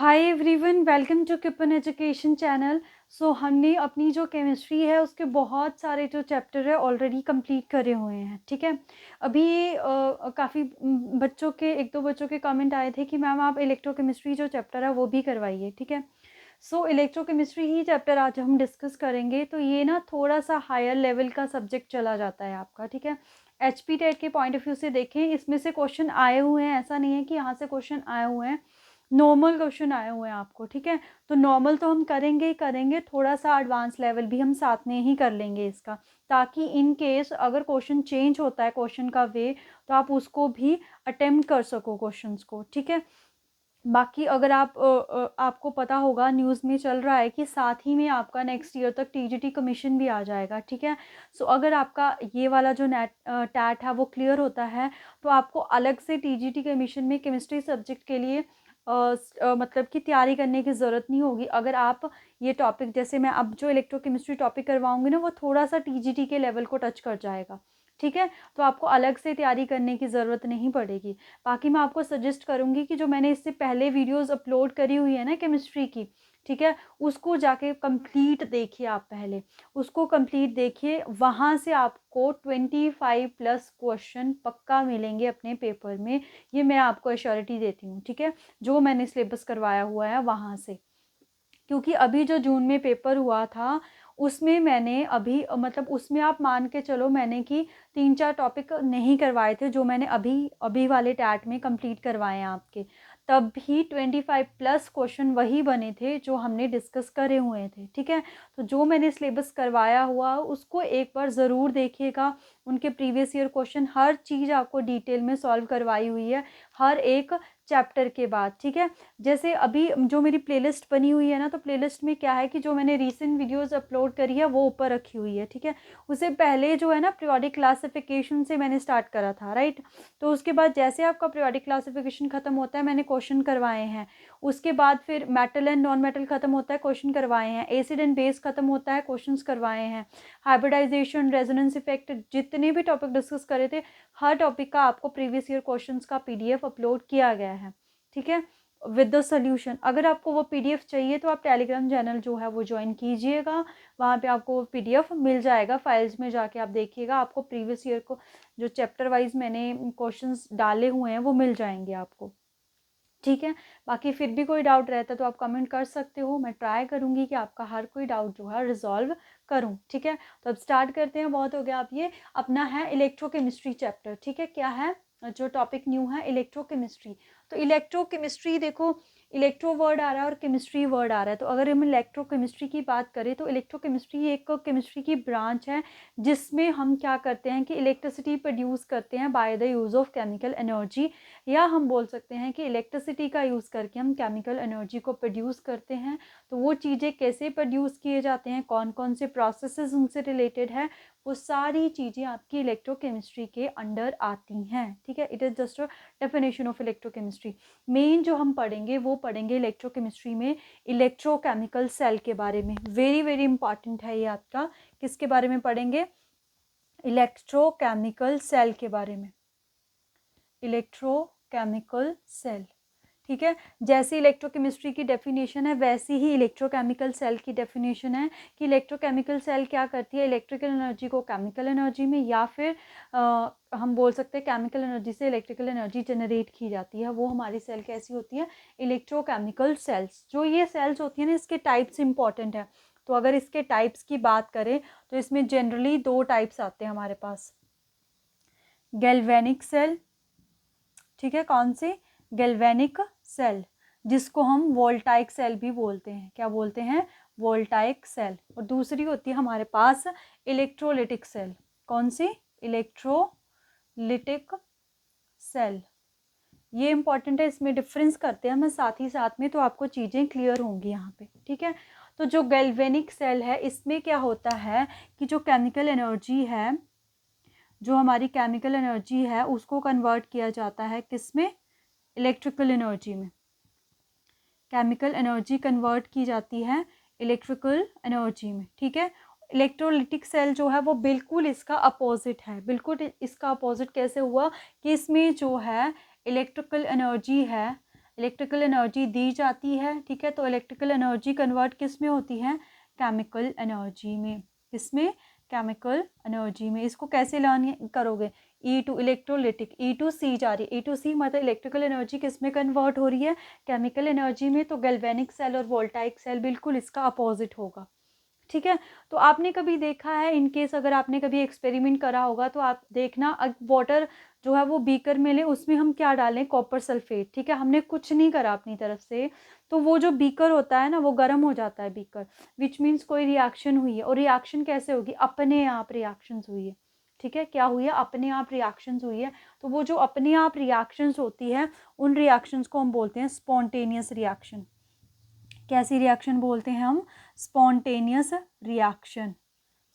Hi everyone, welcome to Kipan education channel. हमने अपनी जो केमिस्ट्री है उसके बहुत सारे जो चैप्टर है ऑलरेडी कंप्लीट करे हुए हैं। ठीक है, अभी काफ़ी बच्चों के एक दो बच्चों के कमेंट आए थे कि मैम आप इलेक्ट्रोकेमिस्ट्री जो चैप्टर है वो भी करवाइए। ठीक है, इलेक्ट्रोकेमिस्ट्री ही चैप्टर आज हम डिस्कस करेंगे। तो ये ना थोड़ा सा हायर लेवल का सब्जेक्ट चला जाता है आपका। ठीक है, HP टेट के पॉइंट ऑफ व्यू से देखें, इसमें से क्वेश्चन आए हुए हैं, ऐसा नहीं है कि यहाँ से क्वेश्चन आए हुए हैं, नॉर्मल क्वेश्चन आए हुए हैं आपको। ठीक है, तो नॉर्मल तो हम करेंगे ही करेंगे, थोड़ा सा एडवांस लेवल भी हम साथ में ही कर लेंगे इसका, ताकि इन केस अगर क्वेश्चन चेंज होता है क्वेश्चन का वे, तो आप उसको भी अटेम्प्ट कर सको क्वेश्चंस को। ठीक है, बाकी अगर आपको पता होगा न्यूज़ में चल रहा है कि साथ ही में आपका नेक्स्ट ईयर तक TGT कमीशन भी आ जाएगा। ठीक है, अगर आपका ये वाला जो नेट टैट है वो क्लियर होता है, तो आपको अलग से TGT कमीशन में केमिस्ट्री सब्जेक्ट के लिए मतलब कि तैयारी करने की ज़रूरत नहीं होगी। अगर आप ये टॉपिक, जैसे मैं अब जो इलेक्ट्रोकेमिस्ट्री टॉपिक करवाऊंगी ना, वो थोड़ा सा TGT के लेवल को टच कर जाएगा। ठीक है, तो आपको अलग से तैयारी करने की ज़रूरत नहीं पड़ेगी। बाकी मैं आपको सजेस्ट करूँगी कि जो मैंने इससे पहले वीडियोस अपलोड करी हुई है ना केमिस्ट्री की, ठीक है, उसको जाके कंप्लीट देखिए। आप पहले उसको कंप्लीट देखिए, वहाँ से आपको 25+ क्वेश्चन पक्का मिलेंगे अपने पेपर में। ये मैं आपको एश्योरिटी देती हूँ। ठीक है, जो मैंने सिलेबस करवाया हुआ है वहाँ से, क्योंकि अभी जो जून में पेपर हुआ था उसमें मैंने अभी मतलब उसमें आप मान के चलो मैंने कि 3-4 टॉपिक नहीं करवाए थे, जो मैंने अभी अभी वाले टैट में कंप्लीट करवाए हैं आपके। तब भी 25+ क्वेश्चन वही बने थे जो हमने डिस्कस करे हुए थे। ठीक है, तो जो मैंने सिलेबस करवाया हुआ उसको एक बार ज़रूर देखिएगा। उनके प्रीवियस ईयर क्वेश्चन हर चीज़ आपको डिटेल में सॉल्व करवाई हुई है, हर एक चैप्टर के बाद। ठीक है, जैसे अभी जो मेरी प्लेलिस्ट बनी हुई है ना, तो प्लेलिस्ट में क्या है कि जो मैंने रीसेंट वीडियोस अपलोड करी है वो ऊपर रखी हुई है। ठीक है, उससे पहले जो है ना पीरियोडिक क्लासिफिकेशन से मैंने स्टार्ट करा था, राइट। तो उसके बाद जैसे आपका पीरियोडिक क्लासिफिकेशन खत्म होता है, मैंने क्वेश्चन करवाए हैं। उसके बाद फिर मेटल एंड नॉन मेटल खत्म होता है, क्वेश्चन करवाए हैं। एसिड एंड बेस खत्म होता है, क्वेश्चन करवाए हैं। हाइब्रिडाइजेशन, रेजोनेंस इफेक्ट, जितने भी टॉपिक डिस्कस करे थे, हर टॉपिक का आपको प्रीवियस ईयर क्वेश्चंस का PDF अपलोड किया गया है। ठीक है, विद द सोल्यूशन। अगर आपको वो PDF चाहिए तो आप टेलीग्राम चैनल जो है वो ज्वाइन कीजिएगा, वहाँ पे आपको वो PDF मिल जाएगा। फाइल्स में जाके आप देखिएगा, आपको प्रीवियस ईयर को जो चैप्टर वाइज मैंने क्वेश्चंस डाले हुए हैं वो मिल जाएंगे आपको। ठीक है, बाकी फिर भी कोई डाउट रहता है तो आप कमेंट कर सकते हो, मैं ट्राई करूँगी कि आपका हर कोई डाउट जो है रिजॉल्व करूँ। ठीक है, तो अब स्टार्ट करते हैं। बहुत हो गया, आप ये अपना है इलेक्ट्रोकेमिस्ट्री चैप्टर। ठीक है, क्या है जो टॉपिक न्यू है, इलेक्ट्रोकेमिस्ट्री। तो इलेक्ट्रोकेमिस्ट्री देखो, इलेक्ट्रो वर्ड आ रहा है और केमिस्ट्री वर्ड आ रहा है। तो अगर हम इलेक्ट्रोकेमिस्ट्री की बात करें तो इलेक्ट्रोकेमिस्ट्री एक केमिस्ट्री की ब्रांच है, जिसमें हम क्या करते हैं कि इलेक्ट्रिसिटी प्रोड्यूस करते हैं by the use of chemical energy, या हम बोल सकते हैं कि इलेक्ट्रिसिटी का यूज़ करके हम केमिकल एनर्जी को प्रोड्यूस करते हैं। तो वो चीज़ें कैसे प्रोड्यूस किए जाते हैं, कौन कौन से प्रोसेसेस उनसे रिलेटेड है, वो सारी चीज़ें आपकी इलेक्ट्रोकेमिस्ट्री के अंडर आती हैं। ठीक है, it is just a definition of electrochemistry. Main जो हम पढ़ेंगे वो पढ़ेंगे इलेक्ट्रोकेमिस्ट्री में इलेक्ट्रोकेमिकल सेल के बारे में। वेरी वेरी इंपॉर्टेंट है ये आपका। किसके बारे में पढ़ेंगे? इलेक्ट्रोकेमिकल सेल के बारे में, इलेक्ट्रोकेमिकल सेल। ठीक है, जैसे इलेक्ट्रोकेमिस्ट्री की डेफिनेशन है वैसी ही इलेक्ट्रोकेमिकल सेल की डेफिनेशन है कि इलेक्ट्रोकेमिकल सेल क्या करती है, इलेक्ट्रिकल एनर्जी को केमिकल एनर्जी में, या फिर हम बोल सकते हैं केमिकल एनर्जी से इलेक्ट्रिकल एनर्जी जनरेट की जाती है। वो हमारी सेल कैसी होती है, इलेक्ट्रोकेमिकल सेल्स। जो ये सेल्स होती है ना, इसके टाइप्स इंपॉर्टेंट है। तो अगर इसके टाइप्स की बात करें तो इसमें जनरली 2 टाइप्स आते हैं हमारे पास। गैल्वेनिक सेल, ठीक है, कौन सी? गैल्वेनिक सेल, जिसको हम वोल्टाइक सेल भी बोलते हैं। क्या बोलते हैं? Voltaic cell. और दूसरी होती है हमारे पास इलेक्ट्रोलिटिक सेल। कौन सी? Electrolytic cell. ये इंपॉर्टेंट है, इसमें डिफरेंस करते हैं मैं साथ ही साथ में, तो आपको चीज़ें क्लियर होंगी यहाँ पे। ठीक है, तो जो गैल्वेनिक सेल है इसमें क्या होता है कि जो केमिकल एनर्जी है, जो हमारी केमिकल एनर्जी है उसको कन्वर्ट किया जाता है किस में? इलेक्ट्रिकल एनर्जी में। केमिकल एनर्जी कन्वर्ट की जाती है इलेक्ट्रिकल एनर्जी में। ठीक है, इलेक्ट्रोलिटिक सेल जो है वो बिल्कुल इसका अपोजिट है। बिल्कुल इसका अपोजिट कैसे हुआ कि इसमें जो है इलेक्ट्रिकल एनर्जी है इलेक्ट्रिकल एनर्जी दी जाती है, ठीक है। तो इलेक्ट्रिकल एनर्जी कन्वर्ट किस में होती है, केमिकल एनर्जी में। किसमें, केमिकल एनर्जी में। इसको कैसे लर्न करोगे, E2 इलेक्ट्रोलिटिक, E2C जा रही है, E2C मतलब इलेक्ट्रिकल एनर्जी किस में कन्वर्ट हो रही है, केमिकल एनर्जी में। तो गैल्वेनिक सेल और वोल्टाइक सेल बिल्कुल इसका अपोजिट होगा, ठीक है। तो आपने कभी देखा है, इन केस अगर आपने कभी एक्सपेरिमेंट करा होगा तो आप देखना, वाटर जो है वो बीकर में ले, उसमें हम क्या डालें, कॉपर सल्फेट, ठीक है। हमने कुछ नहीं करा अपनी तरफ से, तो वो जो बीकर होता है ना वो गर्म हो जाता है बीकर, विच मीन्स कोई रिएक्शन हुई है। और रिएक्शन कैसे होगी, अपने आप रिएक्शंस हुई है, ठीक है। क्या हुई है, अपने आप रिएक्शंस हुई है। तो वो जो अपने आप रिएक्शंस होती है, उन रिएक्शंस को हम बोलते हैं स्पॉन्टेनियस रिएक्शन। कैसी रिएक्शन बोलते हैं हम, स्पॉन्टेनियस रिएक्शन।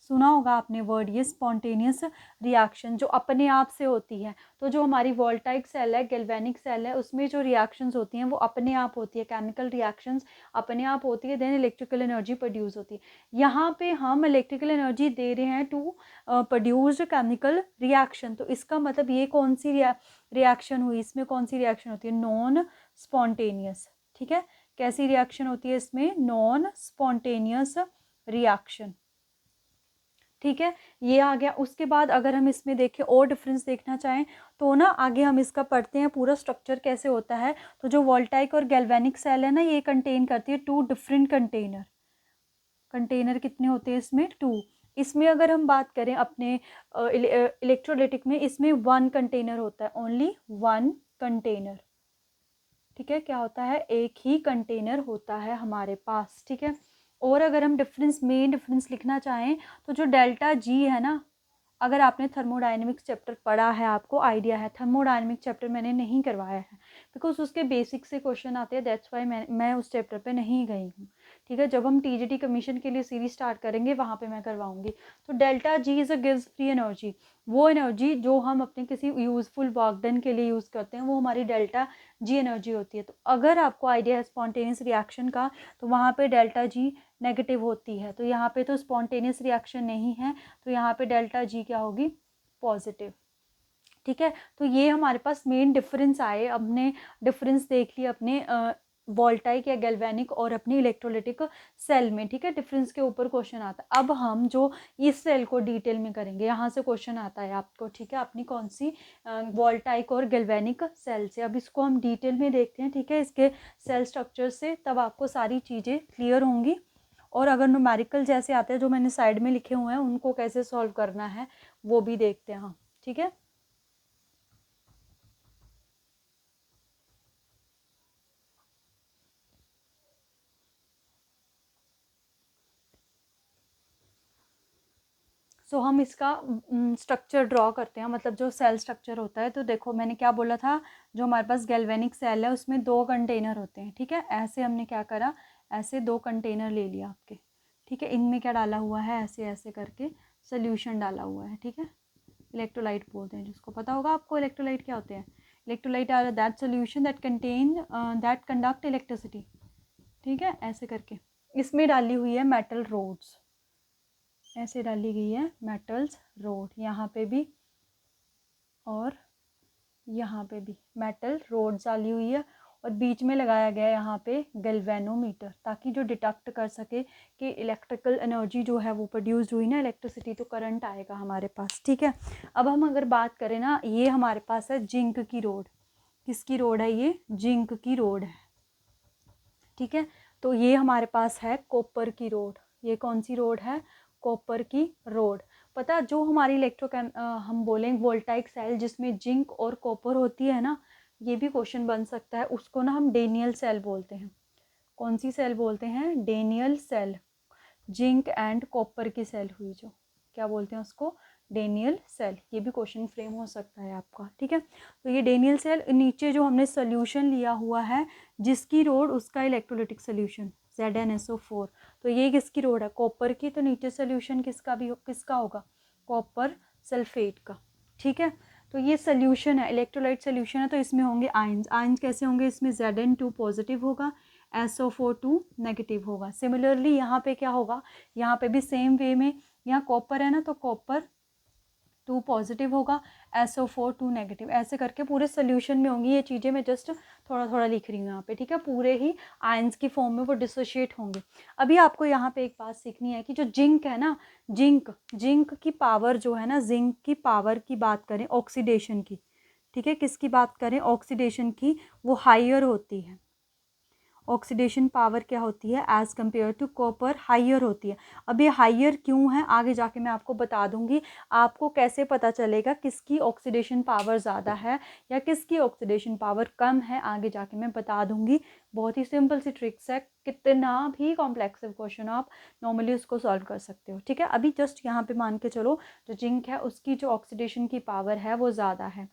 सुना होगा आपने वर्ड ये, स्पॉन्टेनियस रिएक्शन, जो अपने आप से होती है। तो जो हमारी वोल्टाइक सेल है, गैल्वेनिक सेल है, उसमें जो रिएक्शंस होती हैं वो अपने आप होती है, केमिकल रिएक्शंस अपने आप होती है, देन इलेक्ट्रिकल एनर्जी प्रोड्यूस होती है। यहाँ पे हम इलेक्ट्रिकल एनर्जी दे रहे हैं टू प्रोड्यूस्ड केमिकल रिएक्शन। तो इसका मतलब ये कौन सी रिएक्शन हुई, इसमें कौन सी रिएक्शन होती है, नॉन स्पॉन्टेनियस, ठीक है। कैसी रिएक्शन होती है इसमें, नॉन स्पॉन्टेनियस रिएक्शन, ठीक है। ये आ गया। उसके बाद अगर हम इसमें देखें और डिफरेंस देखना चाहें तो ना आगे हम इसका पढ़ते हैं पूरा स्ट्रक्चर कैसे होता है। तो जो वोल्टाइक और गैल्वेनिक सेल है ना, ये कंटेन करती है टू डिफरेंट कंटेनर। कंटेनर कितने होते हैं इसमें, टू। इसमें अगर हम बात करें अपने इलेक्ट्रोलिटिक में, इसमें वन कंटेनर होता है, ओनली वन कंटेनर, ठीक है। क्या होता है, एक ही कंटेनर होता है हमारे पास, ठीक है। और अगर हम डिफरेंस, मेन डिफरेंस लिखना चाहें तो जो डेल्टा जी है ना, अगर आपने थर्मोडायनेमिक्स चैप्टर पढ़ा है, आपको आइडिया है, थर्मोडायनेमिक्स चैप्टर मैंने नहीं करवाया है बिकॉज उसके बेसिक से क्वेश्चन आते हैं, दैट्स वाई मैं उस चैप्टर पे नहीं गई हूँ, ठीक है। जब हम टीजीटी कमीशन के लिए सीरीज स्टार्ट करेंगे वहाँ पे मैं करवाऊंगी। तो delta G is a gives free energy, वो एनर्जी जो हम अपने किसी यूजफुल वर्क डन के लिए यूज़ करते हैं, वो हमारी डेल्टा जी एनर्जी होती है। तो अगर आपको आइडिया है स्पॉन्टेनियस रिएक्शन का, तो वहाँ पे डेल्टा जी नेगेटिव होती है। तो यहाँ पे तो स्पॉन्टेनियस रिएक्शन नहीं है, तो यहाँ पे डेल्टा जी क्या होगी, पॉजिटिव, ठीक है। तो ये हमारे पास मेन डिफरेंस आए। अब हमने डिफरेंस देख लिया अपने वोल्टाइक या गैल्वेनिक और अपनी इलेक्ट्रोलिटिक सेल में, ठीक है। डिफरेंस के ऊपर क्वेश्चन आता है। अब हम जो इस सेल को डिटेल में करेंगे, यहाँ से क्वेश्चन आता है आपको, ठीक है, अपनी कौन सी वोल्टाइक और गैल्वेनिक सेल से। अब इसको हम डिटेल में देखते हैं, ठीक है, इसके सेल स्ट्रक्चर से, तब आपको सारी चीज़ें क्लियर होंगी। और अगर न्यूमेरिकल जैसे आते हैं जो मैंने साइड में लिखे हुए हैं, उनको कैसे सॉल्व करना है वो भी देखते हैं हम, ठीक है। सो हम इसका स्ट्रक्चर ड्रॉ करते हैं, मतलब जो सेल स्ट्रक्चर होता है। तो देखो मैंने क्या बोला था, जो हमारे पास गैल्वेनिक सेल है उसमें दो कंटेनर होते हैं, ठीक है। ऐसे हमने क्या करा, ऐसे दो कंटेनर ले लिया आपके, ठीक है। इनमें क्या डाला हुआ है, ऐसे ऐसे करके सोल्यूशन डाला हुआ है, ठीक है। इलेक्ट्रोलाइट बोलते हैं जिसको, पता होगा आपको इलेक्ट्रोलाइट क्या होते हैं। Electrolyte are that solution that contain that conduct electricity, ठीक है। ऐसे करके इसमें डाली हुई है मेटल रोड्स, ऐसे डाली गई है मेटल्स रोड, यहाँ पे भी और यहाँ पे भी मेटल रोड डाली हुई है। और बीच में लगाया गया यहाँ पे गैल्वेनोमीटर, ताकि जो डिटेक्ट कर सके कि इलेक्ट्रिकल एनर्जी जो है वो प्रोड्यूस हुई ना, इलेक्ट्रिसिटी, तो करंट आएगा हमारे पास, ठीक है। अब हम अगर बात करें ना, ये हमारे पास है जिंक की रोड। किसकी रोड है ये, जिंक की रोड है, ठीक है। तो ये हमारे पास है कॉपर की रोड। ये कौन सी रोड है, कॉपर की रोड। पता, जो हमारी हम बोलें वोल्टाइक सेल जिसमें जिंक और कॉपर होती है ना, ये भी क्वेश्चन बन सकता है। उसको ना हम डेनियल सेल बोलते हैं। कौन सी सेल बोलते हैं, Daniell cell. Zinc and copper की सेल हुई जो, क्या बोलते हैं उसको, डेनियल सेल। ये भी क्वेश्चन फ्रेम हो सकता है आपका, ठीक है। तो ये डेनियल सेल, नीचे जो हमने सोल्यूशन लिया हुआ है जिसकी रोड, उसका इलेक्ट्रोलिटिक सोल्यूशन ZnSO4। तो ये किसकी रोड है, कॉपर की। तो नीचे सोल्यूशन किसका भी किसका होगा, कॉपर सल्फेट का, ठीक है। तो ये सोल्यूशन है, इलेक्ट्रोलाइट सोल्यूशन है, तो इसमें होंगे आयंस। आयंस कैसे होंगे, इसमें Zn2 पॉजिटिव होगा, SO4 नेगेटिव होगा। सिमिलरली यहाँ पे क्या होगा, यहाँ पे भी सेम वे में, यहाँ कॉपर है ना, तो कॉपर 2 पॉजिटिव होगा, SO4 2 नेगेटिव, ऐसे करके पूरे सोल्यूशन में होंगी ये चीज़ें। मैं जस्ट थोड़ा थोड़ा लिख रही हूँ यहाँ पे, ठीक है। पूरे ही आयंस की फॉर्म में वो डिसोशिएट होंगे। अभी आपको यहाँ पे एक बात सीखनी है कि जो जिंक है ना, जिंक की पावर जो है ना, जिंक की पावर की बात करें ऑक्सीडेशन की, ठीक है, किसकी बात करें, ऑक्सीडेशन की, वो हाइयर होती है। ऑक्सीडेशन पावर क्या होती है as compare to copper, higher होती है। अब ये हाइयर क्यों है आगे जाके मैं आपको बता दूंगी। आपको कैसे पता चलेगा किसकी ऑक्सीडेशन पावर ज़्यादा है या किसकी ऑक्सीडेशन पावर कम है, आगे जाके मैं बता दूंगी। बहुत ही सिंपल सी ट्रिक्स है, कितना भी कॉम्प्लेक्स क्वेश्चन आप नॉर्मली उसको सॉल्व कर सकते हो, ठीक है। अभी जस्ट यहाँ पे मान के चलो जो जिंक है उसकी जो ऑक्सीडेशन की पावर है वो ज़्यादा है।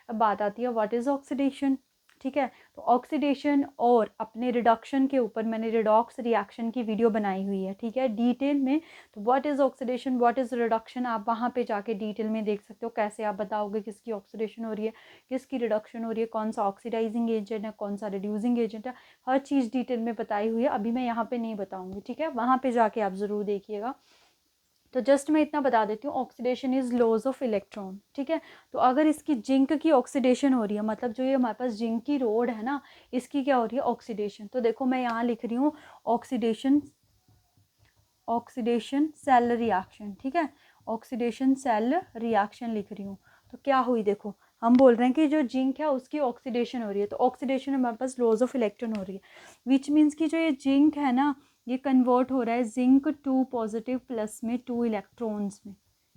अब बात आती है व्हाट इज़ ऑक्सीडेशन, ठीक है। तो ऑक्सीडेशन और अपने रिडक्शन के ऊपर मैंने रिडॉक्स रिएक्शन की वीडियो बनाई हुई है, ठीक है, डिटेल में। तो what is oxidation, what is reduction, आप वहाँ पे जाके डिटेल में देख सकते हो कैसे आप बताओगे किसकी ऑक्सीडेशन हो रही है, किसकी रिडक्शन हो रही है, कौन सा ऑक्सीडाइजिंग एजेंट है, कौन सा रिड्यूसिंग एजेंट है, हर चीज़ डिटेल में बताई हुई है। अभी मैं यहाँ पर नहीं बताऊँगी, ठीक है, वहाँ पर जाके आप ज़रूर देखिएगा। तो जस्ट मैं इतना बता देती हूँ, oxidation is loss of electron, ठीक है। तो अगर इसकी जिंक की ऑक्सीडेशन हो रही है, मतलब जो ये हमारे पास जिंक की रोड है ना, इसकी क्या हो रही है, ऑक्सीडेशन। तो देखो मैं यहाँ लिख रही हूँ ऑक्सीडेशन, ऑक्सीडेशन सेल रिएक्शन, ठीक है, ऑक्सीडेशन सेल रिएक्शन लिख रही हूँ। तो क्या हुई, देखो हम बोल रहे हैं कि जो जिंक है उसकी ऑक्सीडेशन हो रही है, तो ऑक्सीडेशन हमारे पास लॉस ऑफ इलेक्ट्रॉन हो रही है, विच मीन्स कि जो ये जिंक है ना, ये कन्वर्ट हो रहा है जिंक 2 पॉजिटिव प्लस में 2 इलेक्ट्रॉन्स में,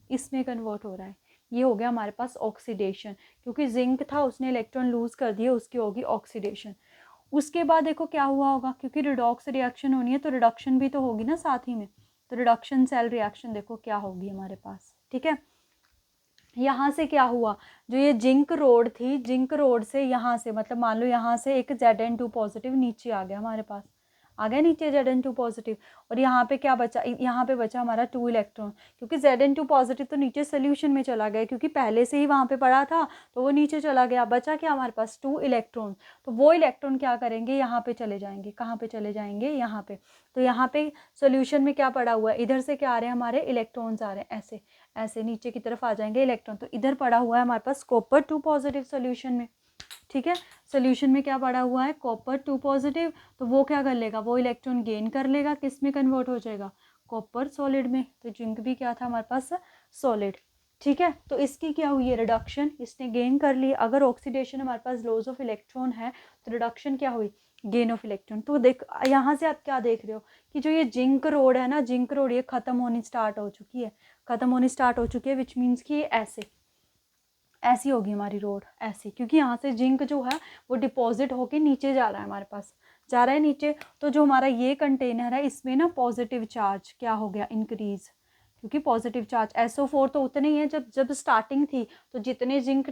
इसमें कन्वर्ट हो रहा है। ये हो गया हमारे पास ऑक्सीडेशन, क्योंकि जिंक था उसने इलेक्ट्रॉन लूज कर दिए, उसकी होगी ऑक्सीडेशन। उसके बाद देखो क्या हुआ होगा, क्योंकि रिडॉक्स रिएक्शन होनी है तो रिडक्शन भी तो होगी ना साथ ही में। तो रिडक्शन सेल रिएक्शन देखो क्या होगी हमारे पास, ठीक है। यहाँ से क्या हुआ, जो ये जिंक रोड थी, जिंक रोड से यहाँ से, मतलब मान लो यहाँ से एक Zn2 पॉजिटिव नीचे आ गया हमारे पास, आ गया नीचे Zn2 पॉजिटिव, और यहाँ पे क्या बचा, यहाँ पे बचा हमारा 2 इलेक्ट्रॉन, क्योंकि Zn2 पॉजिटिव तो नीचे सोल्यूशन में चला गया, क्योंकि पहले से ही वहाँ पे पड़ा था तो वो नीचे चला गया, बचा क्या हमारे पास 2 इलेक्ट्रॉन। तो वो इलेक्ट्रॉन क्या करेंगे, यहाँ पे चले जाएंगे, कहाँ पे चले जाएंगे, यहाँ पे। तो यहाँ पे सोल्यूशन में क्या पड़ा हुआ है, इधर से क्या आ रहे हैं हमारे इलेक्ट्रॉन्स आ रहे हैं, ऐसे ऐसे नीचे की तरफ आ जाएंगे इलेक्ट्रॉन। तो इधर पड़ा हुआ है हमारे पास कॉपर 2 पॉजिटिव सोल्यूशन में, ठीक है। सोल्यूशन में क्या पड़ा हुआ है, कॉपर 2 पॉजिटिव। तो वो क्या कर लेगा, वो इलेक्ट्रॉन गेन कर लेगा, किस में कन्वर्ट हो जाएगा, कॉपर सॉलिड में। तो जिंक भी क्या था हमारे पास, सॉलिड, ठीक है। तो इसकी क्या हुई है, रिडक्शन, इसने गेन कर ली। अगर ऑक्सीडेशन हमारे पास लॉस ऑफ इलेक्ट्रॉन है तो रिडक्शन क्या हुई, गेन ऑफ इलेक्ट्रॉन। तो देख यहाँ से आप क्या देख रहे हो कि जो ये जिंक रोड है ना, जिंक रोड ये खत्म होनी स्टार्ट हो चुकी है, खत्म होनी स्टार्ट हो चुकी है, विच मीन्स कि ये ऐसे ऐसी होगी हमारी रोड, ऐसी, क्योंकि यहाँ से जिंक जो है वो डिपॉजिट होके नीचे जा रहा है, हमारे पास जा रहा है नीचे। तो जो हमारा ये कंटेनर है इसमें ना पॉजिटिव चार्ज क्या हो गया, इंक्रीज, क्योंकि पॉजिटिव चार्ज SO4 तो उतने ही है जब जब स्टार्टिंग थी, तो जितने जिंक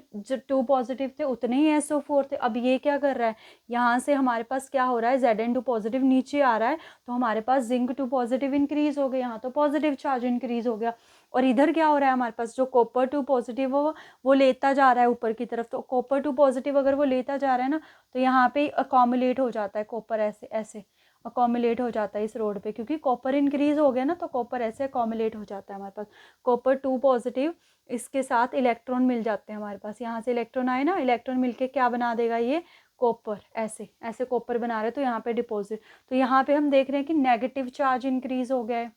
2 पॉजिटिव थे उतने ही SO4 थे। अब ये क्या कर रहा है, यहाँ से हमारे पास क्या हो रहा है, Zn2 पॉजिटिव नीचे आ रहा है, तो हमारे पास जिंक 2 पॉजिटिव इंक्रीज हो गया, यहाँ तो पॉजिटिव चार्ज इंक्रीज हो गया। और इधर क्या हो रहा है हमारे पास, जो कॉपर 2 पॉजिटिव वो लेता जा रहा है ऊपर की तरफ। तो कॉपर 2 पॉजिटिव अगर वो लेता जा रहा है ना, तो यहाँ पे अकोमुलेट हो जाता है कॉपर, ऐसे ऐसे अकोमुलेट हो जाता है इस रोड पे, क्योंकि कॉपर इंक्रीज हो गया ना, तो कॉपर ऐसे अकोमुलेट हो जाता है हमारे पास। कॉपर 2 पॉजिटिव, इसके साथ इलेक्ट्रॉन मिल जाते हैं हमारे पास, यहाँ से इलेक्ट्रॉन आए ना, इलेक्ट्रॉन मिलके क्या बना देगा, ये कॉपर, ऐसे ऐसे कॉपर बना रहे हैं, तो यहाँ पे डिपॉजिट। तो यहाँ पे हम देख रहे हैं कि नेगेटिव चार्ज इंक्रीज हो गया है,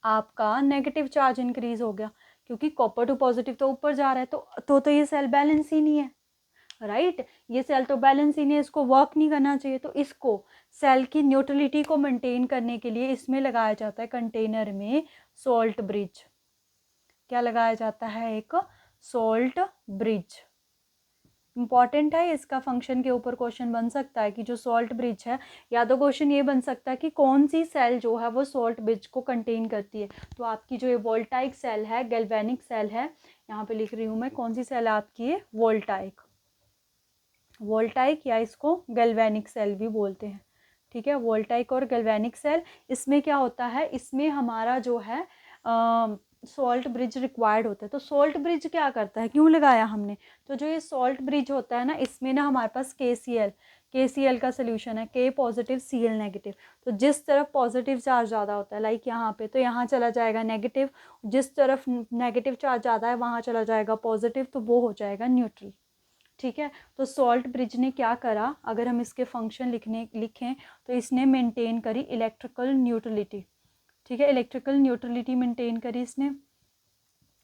आपका नेगेटिव चार्ज इंक्रीज हो गया, क्योंकि कॉपर 2 पॉजिटिव तो ऊपर जा रहा है, तो ये सेल बैलेंस ही नहीं है, राइट। ये सेल तो बैलेंस ही नहीं है, इसको वर्क नहीं करना चाहिए। तो इसको सेल की न्यूट्रलिटी को मेंटेन करने के लिए इसमें लगाया जाता है कंटेनर में सॉल्ट ब्रिज। क्या लगाया जाता है, एक सॉल्ट ब्रिज। इंपॉर्टेंट है, इसका फंक्शन के ऊपर क्वेश्चन बन सकता है कि जो सॉल्ट ब्रिज है, या तो क्वेश्चन ये बन सकता है कि कौन सी सेल जो है वो सॉल्ट ब्रिज को कंटेन करती है। तो आपकी जो ये वोल्टाइक सेल है, गैल्वेनिक सेल है, यहाँ पे लिख रही हूँ मैं, कौन सी सेल है आपकी, ये वोल्टाइक, वोल्टाइक या इसको गैल्वेनिक सेल भी बोलते हैं, ठीक है। वोल्टाइक और गैल्वेनिक सेल, इसमें क्या होता है, इसमें हमारा जो है सॉल्ट ब्रिज रिक्वायर्ड होता है। तो सॉल्ट ब्रिज क्या करता है, क्यों लगाया हमने, तो जो ये सॉल्ट ब्रिज होता है ना, इसमें ना हमारे पास KCl, KCl का सोल्यूशन है, K पॉजिटिव Cl नेगेटिव। तो जिस तरफ पॉजिटिव चार्ज ज़्यादा होता है, लाइक यहाँ पे, तो यहाँ चला जाएगा नेगेटिव, जिस तरफ नेगेटिव चार्ज ज़्यादा है वहाँ चला जाएगा पॉजिटिव, तो वो हो जाएगा न्यूट्रल। ठीक है, तो सॉल्ट ब्रिज ने क्या करा, अगर हम इसके फंक्शन लिखें तो इसने मेंटेन करी इलेक्ट्रिकल न्यूट्रलिटी। ठीक है, इलेक्ट्रिकल न्यूट्रलिटी मेंटेन करी इसने,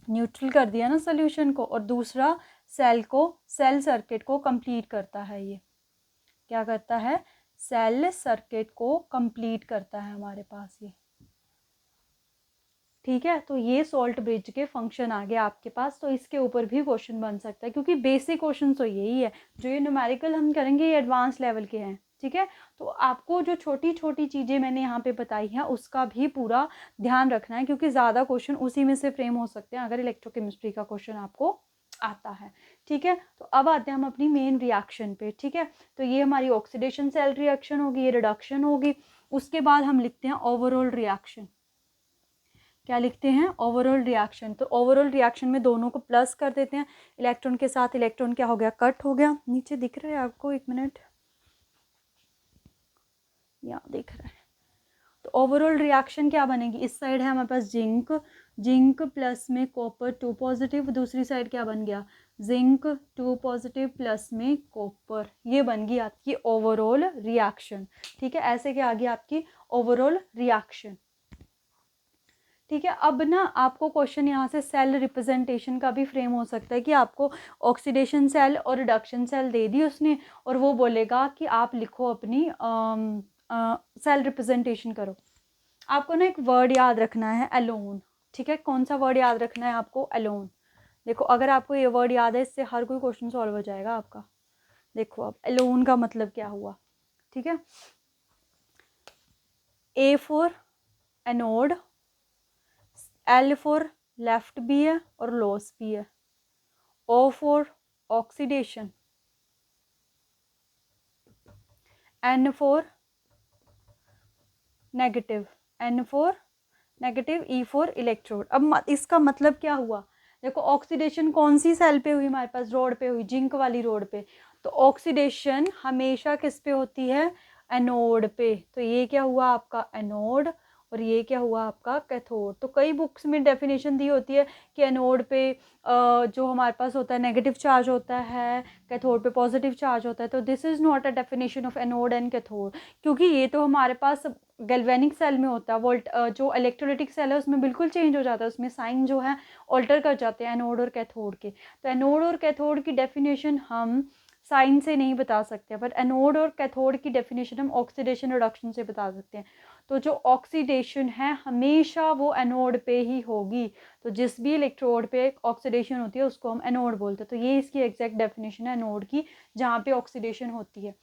न्यूट्रल कर दिया ना सोल्यूशन को। और दूसरा, सेल सर्किट को कंप्लीट करता है। ये क्या करता है, सेल सर्किट को कंप्लीट करता है हमारे पास ये। ठीक है, तो ये सॉल्ट ब्रिज के फंक्शन आ गए आपके पास। तो इसके ऊपर भी क्वेश्चन बन सकता है, क्योंकि बेसिक क्वेश्चन तो यही है। जो ये न्यूमेरिकल हम करेंगे ये एडवांस लेवल के हैं। ठीक है, तो आपको जो छोटी छोटी चीज़ें मैंने यहाँ पे बताई हैं उसका भी पूरा ध्यान रखना है, क्योंकि ज़्यादा क्वेश्चन उसी में से फ्रेम हो सकते हैं अगर इलेक्ट्रोकेमिस्ट्री का क्वेश्चन आपको आता है। ठीक है, तो अब आते हैं हम अपनी मेन रिएक्शन पे। ठीक है, तो ये हमारी ऑक्सीडेशन सेल रिएक्शन होगी, ये रिडक्शन होगी। उसके बाद हम लिखते हैं ओवरऑल रिएक्शन। क्या लिखते हैं, ओवरऑल रिएक्शन। तो ओवरऑल रिएक्शन में दोनों को प्लस कर देते हैं, इलेक्ट्रॉन के साथ इलेक्ट्रॉन क्या हो गया, कट हो गया। नीचे दिख रहा है आपको, एक मिनट, यहाँ दिख रहा है। तो ओवरऑल रिएक्शन क्या बनेगी, इस साइड है हमारे पास जिंक प्लस में कॉपर 2 पॉजिटिव, दूसरी साइड क्या बन गया, जिंक 2 पॉजिटिव प्लस में कॉपर। ये बन गई आपकी ओवरऑल रिएक्शन। ठीक है, ऐसे क्या आ गई आपकी ओवरऑल रिएक्शन। ठीक है, अब ना आपको क्वेश्चन यहाँ से सेल रिप्रेजेंटेशन का भी फ्रेम हो सकता है, कि आपको ऑक्सीडेशन सेल और रिडक्शन सेल दे दी उसने, और वो बोलेगा कि आप लिखो अपनी सेल रिप्रेजेंटेशन करो। आपको ना एक वर्ड याद रखना है, एलोन। ठीक है, कौन सा वर्ड याद रखना है आपको, एलोन। देखो, अगर आपको ये वर्ड याद है, इससे हर कोई क्वेश्चन सॉल्व हो जाएगा आपका। देखो अब एलोन का मतलब क्या हुआ। ठीक है, A for anode, L for left भी है और लॉस भी है, O for oxidation, N for negative, N for negative, E for electrode. अब इसका मतलब क्या हुआ, देखो ऑक्सीडेशन कौन सी सेल पे हुई हमारे पास, रोड पे हुई, जिंक वाली रोड पे। तो ऑक्सीडेशन हमेशा किस पे होती है, एनोड पे। तो ये क्या हुआ आपका एनोड, और ये क्या हुआ आपका कैथोड। तो कई बुक्स में डेफिनेशन दी होती है कि एनोड पे जो हमारे पास होता है नेगेटिव चार्ज होता है, कैथोड पे पॉजिटिव चार्ज होता है। तो this is not a definition of anode and cathode, क्योंकि ये तो हमारे पास गैल्वेनिक सेल में होता है। वोल्ट जो इलेक्ट्रोलाइटिक सेल है उसमें बिल्कुल चेंज हो जाता है, उसमें साइन जो है ऑल्टर कर जाते हैं एनोड और कैथोड के। तो एनोड और कैथोड की डेफिनेशन हम साइन से नहीं बता सकते, पर एनोड और कैथोड की डेफिनेशन हम ऑक्सीडेशन रिडक्शन से बता सकते हैं। तो जो ऑक्सीडेशन है हमेशा वो एनोड पे ही होगी। तो जिस भी इलेक्ट्रोड पे ऑक्सीडेशन होती है उसको हम एनोड बोलते हैं। तो ये इसकी एग्जैक्ट डेफिनेशन है एनोड की, जहाँ पे ऑक्सीडेशन होती है।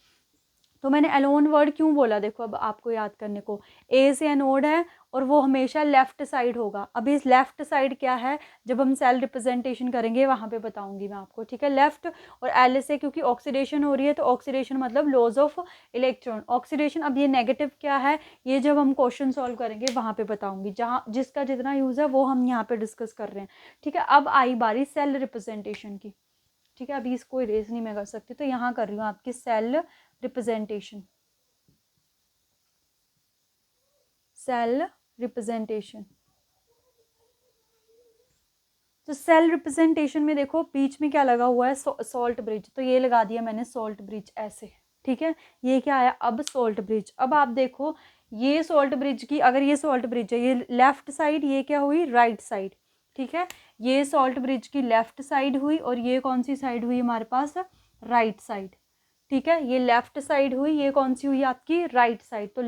तो मैंने एलोन वर्ड क्यों बोला, देखो अब आपको याद करने को, ए से एनोड है और वो हमेशा लेफ्ट साइड होगा। अभी इस लेफ्ट साइड क्या है, जब हम सेल रिप्रेजेंटेशन करेंगे वहाँ पे बताऊंगी मैं आपको। ठीक है, लेफ्ट, और एल से क्योंकि ऑक्सीडेशन हो रही है, तो ऑक्सीडेशन मतलब लॉस ऑफ इलेक्ट्रॉन, ऑक्सीडेशन। अब ये नेगेटिव क्या है, ये जब हम क्वेश्चन सॉल्व करेंगे वहाँ पे बताऊंगी, जहाँ जिसका जितना यूज़ है वो हम यहाँ पे डिस्कस कर रहे हैं। ठीक है, अब आई बारी सेल रिप्रेजेंटेशन की। ठीक है, अभी इसको इरेज नहीं मैं कर सकती, तो यहाँ कर रही हूँ आपकी सेल रिप्रेजेंटेशन। सेल रिप्रेजेंटेशन, तो सेल रिप्रेजेंटेशन में देखो बीच में क्या लगा हुआ है, सॉल्ट ब्रिज। तो ये लगा दिया मैंने सॉल्ट ब्रिज ऐसे। ठीक है, ये क्या आया अब सॉल्ट ब्रिज। अब आप देखो ये सॉल्ट ब्रिज की, अगर ये सॉल्ट ब्रिज है, ये लेफ्ट साइड, ये क्या हुई राइट साइड। ठीक है, ये सॉल्ट ब्रिज की लेफ्ट साइड हुई, और ये कौन सी साइड हुई हमारे पास, राइट साइड। ठीक है, ये लेफ्ट साइड हुई, ये कौन सी हुई आपकी राइट साइड। तो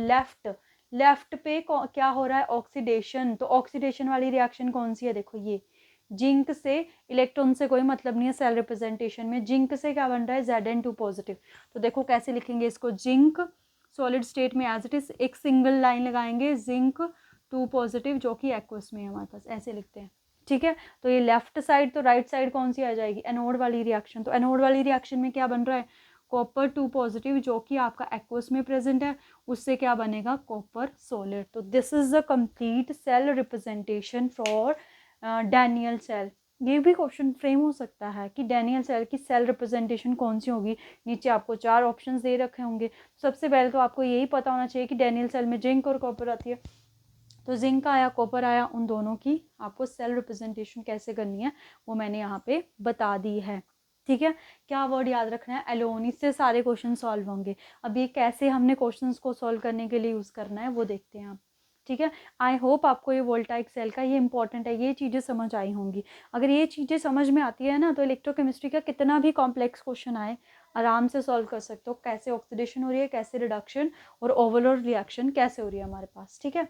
लेफ्ट पे क्या हो रहा है, ऑक्सीडेशन। तो ऑक्सीडेशन वाली रिएक्शन कौन सी है, देखो ये जिंक से, इलेक्ट्रॉन से कोई मतलब नहीं है सेल रिप्रेजेंटेशन में। जिंक से क्या बन रहा है, Zn2 पॉजिटिव। तो देखो कैसे लिखेंगे इसको, जिंक सॉलिड स्टेट में एज इट इज, एक सिंगल लाइन लगाएंगे, जिंक 2 पॉजिटिव, जो कि एक्वस में है हमारे पास, ऐसे लिखते हैं। ठीक है, तो ये लेफ्ट साइड, तो राइट साइड कौन सी आ जाएगी, एनोड वाली रिएक्शन। तो एनोड वाली रिएक्शन में क्या बन रहा है, कॉपर 2 पॉजिटिव, जो कि आपका एक्वस में प्रेजेंट है, उससे क्या बनेगा, कॉपर सॉलिड। तो this is the complete cell representation for Daniell cell. ये भी क्वेश्चन फ्रेम हो सकता है कि डैनियल सेल की सेल रिप्रेजेंटेशन कौन सी होगी। नीचे आपको 4 ऑप्शंस दे रखे होंगे। सबसे पहले तो आपको यही पता होना चाहिए कि डैनियल सेल में जिंक और कॉपर आती है, तो जिंक आया कॉपर आया, उन दोनों की आपको सेल रिप्रेजेंटेशन कैसे करनी है वो मैंने यहाँ पे बता दी है। ठीक है, क्या वर्ड याद रखना है, एलोन। इससे सारे क्वेश्चन सॉल्व होंगे। अब ये कैसे हमने क्वेश्चंस को सॉल्व करने के लिए यूज़ करना है वो देखते हैं आप। ठीक है, आई होप आपको ये वोल्टाइक सेल का ये इंपॉर्टेंट है, ये चीज़ें समझ आई होंगी। अगर ये चीज़ें समझ में आती है ना तो इलेक्ट्रोकेमिस्ट्री का कितना भी कॉम्प्लेक्स क्वेश्चन आए आराम से सॉल्व कर सकते हो, कैसे ऑक्सीडेशन हो रही है, कैसे रिडक्शन और ओवरऑल रिएक्शन कैसे हो रही है हमारे पास। ठीक है,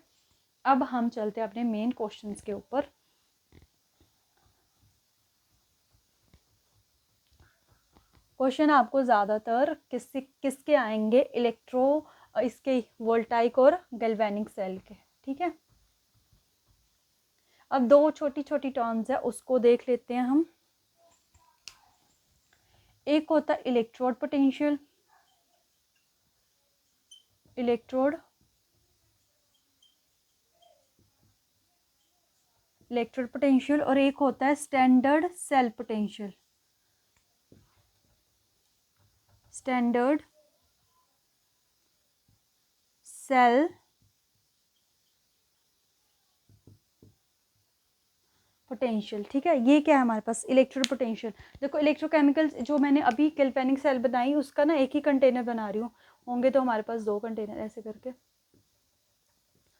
अब हम चलते हैं अपने मेन क्वेश्चंस के ऊपर। क्वेश्चन आपको ज़्यादातर किसके आएंगे, इसके वोल्टाइक और गैल्वेनिक सेल के। ठीक है, अब 2 छोटी छोटी टर्म्स है उसको देख लेते हैं हम। एक होता है इलेक्ट्रोड पोटेंशियल, इलेक्ट्रोड पोटेंशियल, और एक होता है standard cell potential, standard cell potential. ठीक है, ये क्या है हमारे पास, इलेक्ट्रोड पोटेंशियल। देखो इलेक्ट्रोकेमिकल जो मैंने अभी गैल्वेनिक सेल बनाई उसका ना एक ही कंटेनर बना रही हूँ, होंगे तो हमारे पास 2 कंटेनर ऐसे करके,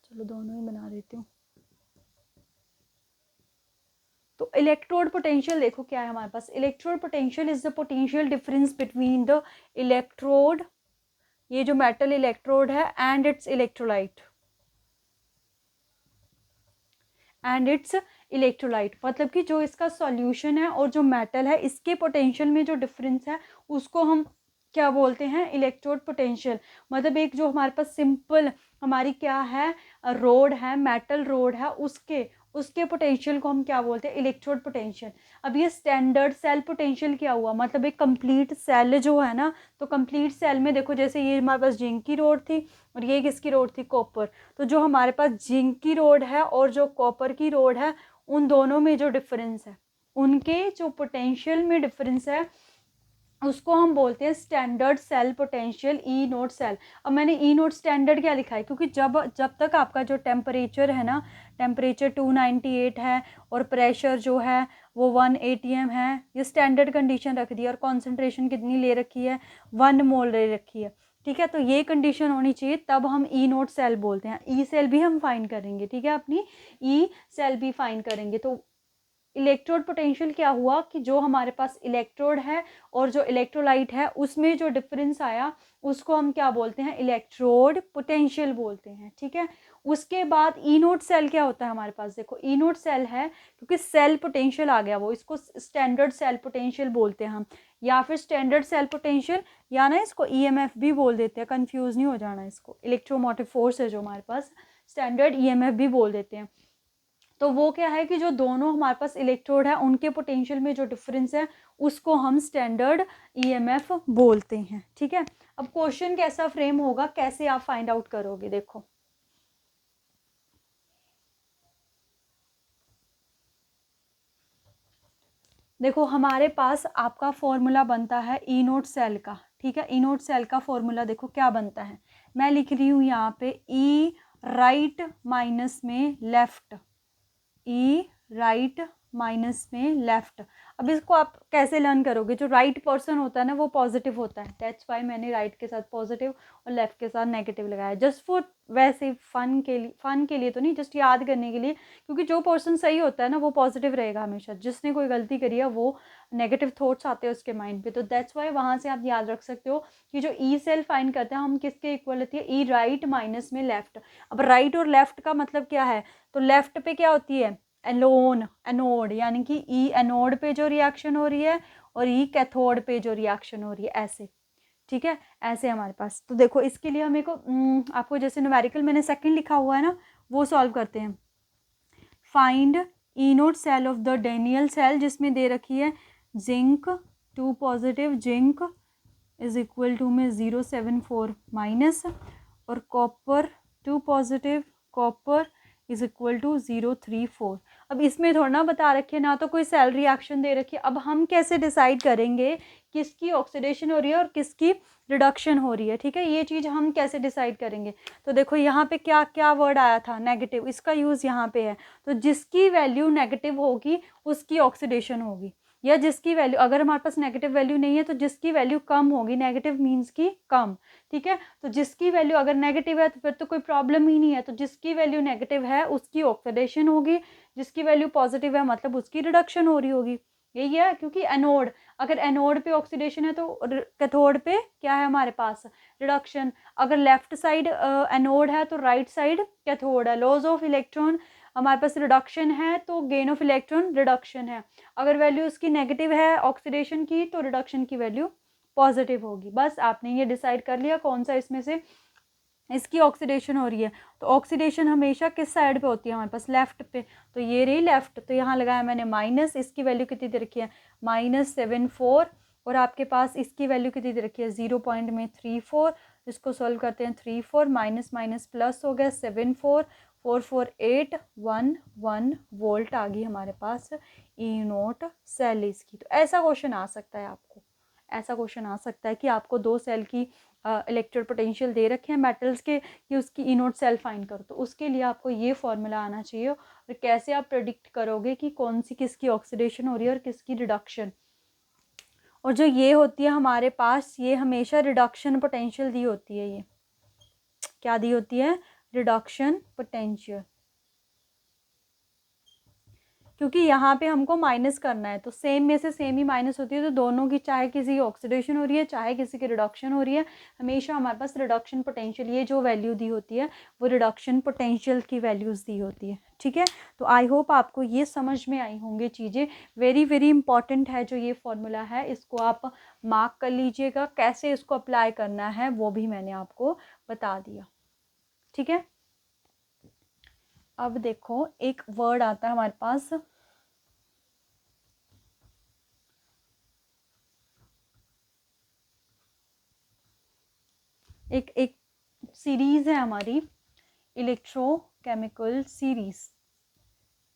चलो दोनों ही बना देती हूँ। तो इलेक्ट्रोड पोटेंशियल देखो क्या है हमारे पास, electrode potential is the potential difference between the electrode, ये जो मेटल इलेक्ट्रोड है, and its electrolyte, and its electrolyte. मतलब कि जो इसका सॉल्यूशन है और जो मेटल है इसके पोटेंशियल में जो डिफरेंस है उसको हम क्या बोलते हैं, इलेक्ट्रोड पोटेंशियल। मतलब एक जो हमारे पास सिंपल हमारी क्या है, रोड है, मेटल रोड है, उसके पोटेंशियल को हम क्या बोलते हैं, इलेक्ट्रोड पोटेंशियल। अब ये स्टैंडर्ड सेल पोटेंशियल क्या हुआ, मतलब एक कंप्लीट सेल जो है ना, तो कंप्लीट सेल में देखो जैसे ये हमारे पास जिंक की रोड थी और ये किसकी रोड थी, कॉपर। तो जो हमारे पास जिंक की रोड है और जो कॉपर की रोड है उन दोनों में जो डिफरेंस है, उनके जो पोटेंशियल में डिफरेंस है उसको हम बोलते हैं स्टैंडर्ड सेल पोटेंशियल, ई नोट सेल। अब मैंने ई नोट स्टैंडर्ड क्या लिखा है, क्योंकि जब तक आपका जो टेम्परेचर है ना, टेम्परेचर 298 है और प्रेशर जो है वो 1 atm है, ये स्टैंडर्ड कंडीशन रख दी है, और कॉन्सेंट्रेशन कितनी ले रखी है, 1 मोल ले रखी है। ठीक है, तो ये कंडीशन होनी चाहिए तब हम ई नोट सेल बोलते हैं। ई सेल भी हम फाइन करेंगे, ठीक है, अपनी ई सेल भी फाइन करेंगे। तो इलेक्ट्रोड पोटेंशियल क्या हुआ कि जो हमारे पास इलेक्ट्रोड है और जो इलेक्ट्रोलाइट है उसमें जो डिफरेंस आया उसको हम क्या बोलते हैं, इलेक्ट्रोड पोटेंशियल बोलते हैं। ठीक है, उसके बाद ई नोट सेल क्या होता है हमारे पास, देखो ई नोट सेल है क्योंकि सेल पोटेंशियल आ गया वो, इसको स्टैंडर्ड सेल पोटेंशियल बोलते हैं हम, या फिर स्टैंडर्ड सेल पोटेंशियल, या ना इसको ईएमएफ भी बोल देते हैं, कंफ्यूज नहीं हो जाना। इसको इलेक्ट्रोमोटिव फोर्स है जो हमारे पास, स्टैंडर्ड ईएमएफ भी बोल देते हैं। तो वो क्या है कि जो दोनों हमारे पास इलेक्ट्रोड है उनके पोटेंशियल में जो डिफरेंस है उसको हम स्टैंडर्ड ईएमएफ बोलते हैं। ठीक है, अब क्वेश्चन कैसा फ्रेम होगा, कैसे आप फाइंड आउट करोगे, देखो देखो हमारे पास आपका फॉर्मूला बनता है ई नोट सेल का। ठीक है, ई नोट सेल का फॉर्मूला देखो क्या बनता है, मैं लिख रही हूँ यहाँ पे ई राइट माइनस में लेफ्ट, ई राइट माइनस में लेफ्ट। अब इसको आप कैसे लर्न करोगे, जो राइट पर्सन होता है ना वो पॉजिटिव होता है, दैट्स वाई मैंने राइट के साथ पॉजिटिव और लेफ्ट के साथ नेगेटिव लगाया, जस्ट फॉर वैसे फन के लिए तो नहीं, जस्ट याद करने के लिए, क्योंकि जो पर्सन सही होता है ना वो पॉजिटिव रहेगा हमेशा, जिसने कोई गलती करी है वो नेगेटिव थॉट्स आते हैं उसके माइंड पे। तो दैट्स वाई वहाँ से आप याद रख सकते हो कि जो ई सेल फाइन करते हैं हम किसके इक्वल होती है, ई राइट माइनस में लेफ्ट। अब राइट और लेफ्ट का मतलब क्या है, तो लेफ्ट पे क्या होती है, एलोन एनोड, यानी कि ई एनोड पे जो रिएक्शन हो रही है और ई कैथोड पे जो रिएक्शन हो रही है, ऐसे। ठीक है, ऐसे हमारे पास। तो देखो इसके लिए हमें को आपको जैसे न्यूमेरिकल मैंने सेकंड लिखा हुआ है ना वो सॉल्व करते हैं। Find E note cell of the Daniell cell, जिसमें दे रखी है zinc 2 positive, zinc is equal to में 074 माइनस, और copper 2 positive, copper is equal to 034। अब इसमें थोड़ा ना बता रखे, ना तो कोई सेल रिएक्शन दे रखी है। अब हम कैसे डिसाइड करेंगे किसकी ऑक्सीडेशन हो रही है और किसकी रिडक्शन हो रही है, ठीक है, ये चीज़ हम कैसे डिसाइड करेंगे। तो देखो यहाँ पे क्या क्या वर्ड आया था, नेगेटिव, इसका यूज़ यहाँ पे है। तो जिसकी वैल्यू नेगेटिव होगी उसकी ऑक्सीडेशन होगी, या जिसकी वैल्यू, अगर हमारे पास नेगेटिव वैल्यू नहीं है तो जिसकी वैल्यू कम होगी, नेगेटिव मीन्स की कम, ठीक है। तो जिसकी वैल्यू अगर नेगेटिव है तो फिर तो कोई प्रॉब्लम ही नहीं है, तो जिसकी वैल्यू नेगेटिव है उसकी ऑक्सीडेशन होगी, जिसकी वैल्यू पॉजिटिव है मतलब उसकी रिडक्शन हो रही होगी, यही है। क्योंकि एनोड, अगर एनोड पे ऑक्सीडेशन है तो कैथोड पे क्या है हमारे पास, रिडक्शन। अगर लेफ्ट साइड एनोड है तो राइट साइड कैथोड है। लॉज ऑफ इलेक्ट्रॉन, हमारे पास रिडक्शन है तो गेन ऑफ इलेक्ट्रॉन रिडक्शन है। अगर वैल्यू उसकी नेगेटिव है ऑक्सीडेशन की तो रिडक्शन की वैल्यू पॉजिटिव होगी। बस आपने ये डिसाइड कर लिया कौन सा इसमें से इसकी ऑक्सीडेशन हो रही है। तो ऑक्सीडेशन हमेशा किस साइड पे होती है हमारे पास, लेफ्ट पे। तो ये रही लेफ्ट, तो यहाँ लगाया मैंने माइनस, इसकी वैल्यू कितनी दे रखी है, -74, और आपके पास इसकी वैल्यू कितनी दे रखी है, 0.34। इसको सॉल्व करते हैं, 34 माइनस माइनस प्लस हो गया, 74,44811 वोल्ट आ गई हमारे पास E0 सेल इसकी। तो ऐसा क्वेश्चन आ सकता है आपको, ऐसा क्वेश्चन आ सकता है कि आपको 2 सेल की इलेक्ट्रोड पोटेंशियल दे रखे हैं मेटल्स के कि उसकी E0 सेल फाइंड करो, तो उसके लिए आपको ये फॉर्मूला आना चाहिए। और कैसे आप प्रेडिक्ट करोगे कि कौन सी किसकी ऑक्सीडेशन हो रही है और किसकी रिडक्शन। और जो ये होती है हमारे पास, ये हमेशा रिडक्शन पोटेंशियल दी होती है। ये क्या दी होती है, रिडक्शन पोटेंशियल, क्योंकि यहाँ पे हमको माइनस करना है, तो सेम में से सेम ही माइनस होती है। तो दोनों की, चाहे किसी की ऑक्सीडेशन हो रही है चाहे किसी की रिडक्शन हो रही है, हमेशा हमारे पास रिडक्शन पोटेंशियल, ये जो वैल्यू दी होती है वो रिडक्शन पोटेंशियल की वैल्यूज़ दी होती है, ठीक है। तो आई होप आपको ये समझ में आई होंगी चीज़ें। वेरी वेरी इंपॉर्टेंट है जो ये फॉर्मूला है, इसको आप मार्क कर लीजिएगा। कैसे इसको अप्लाई करना है वो भी मैंने आपको बता दिया, ठीक है। अब देखो एक वर्ड आता है हमारे पास, एक सीरीज है हमारी, इलेक्ट्रोकेमिकल सीरीज,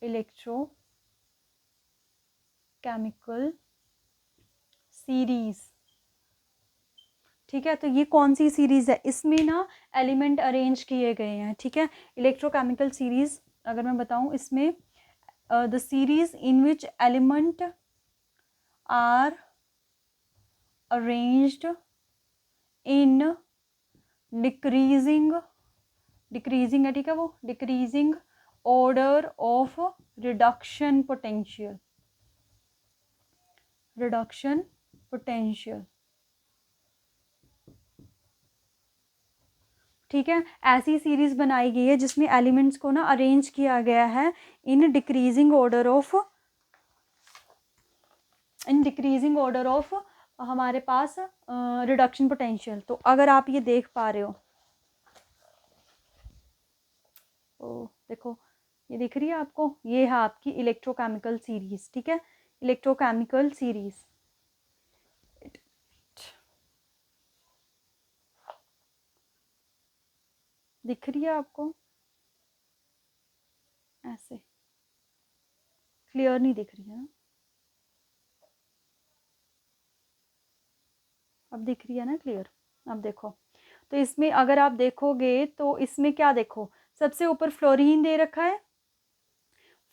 इलेक्ट्रोकेमिकल सीरीज, ठीक है। तो ये कौन सी सीरीज है, इसमें ना एलिमेंट अरेंज किए गए हैं, ठीक है। इलेक्ट्रोकेमिकल सीरीज अगर मैं बताऊं, इसमें the series in which element are arranged in decreasing है, ठीक है, वो decreasing order of reduction potential, ठीक है। ऐसी सीरीज बनाई गई है जिसमें एलिमेंट्स को ना अरेंज किया गया है इन डिक्रीजिंग ऑर्डर ऑफ हमारे पास रिडक्शन पोटेंशियल। तो अगर आप ये देख पा रहे हो, तो देखो ये दिख रही है आपको, ये है आपकी इलेक्ट्रोकेमिकल सीरीज, ठीक है, इलेक्ट्रोकेमिकल सीरीज। दिख रही है आपको, ऐसे क्लियर नहीं दिख रही है ना, अब दिख रही है ना क्लियर। अब देखो, तो इसमें अगर आप देखोगे तो इसमें क्या देखो, सबसे ऊपर फ्लोरीन दे रखा है,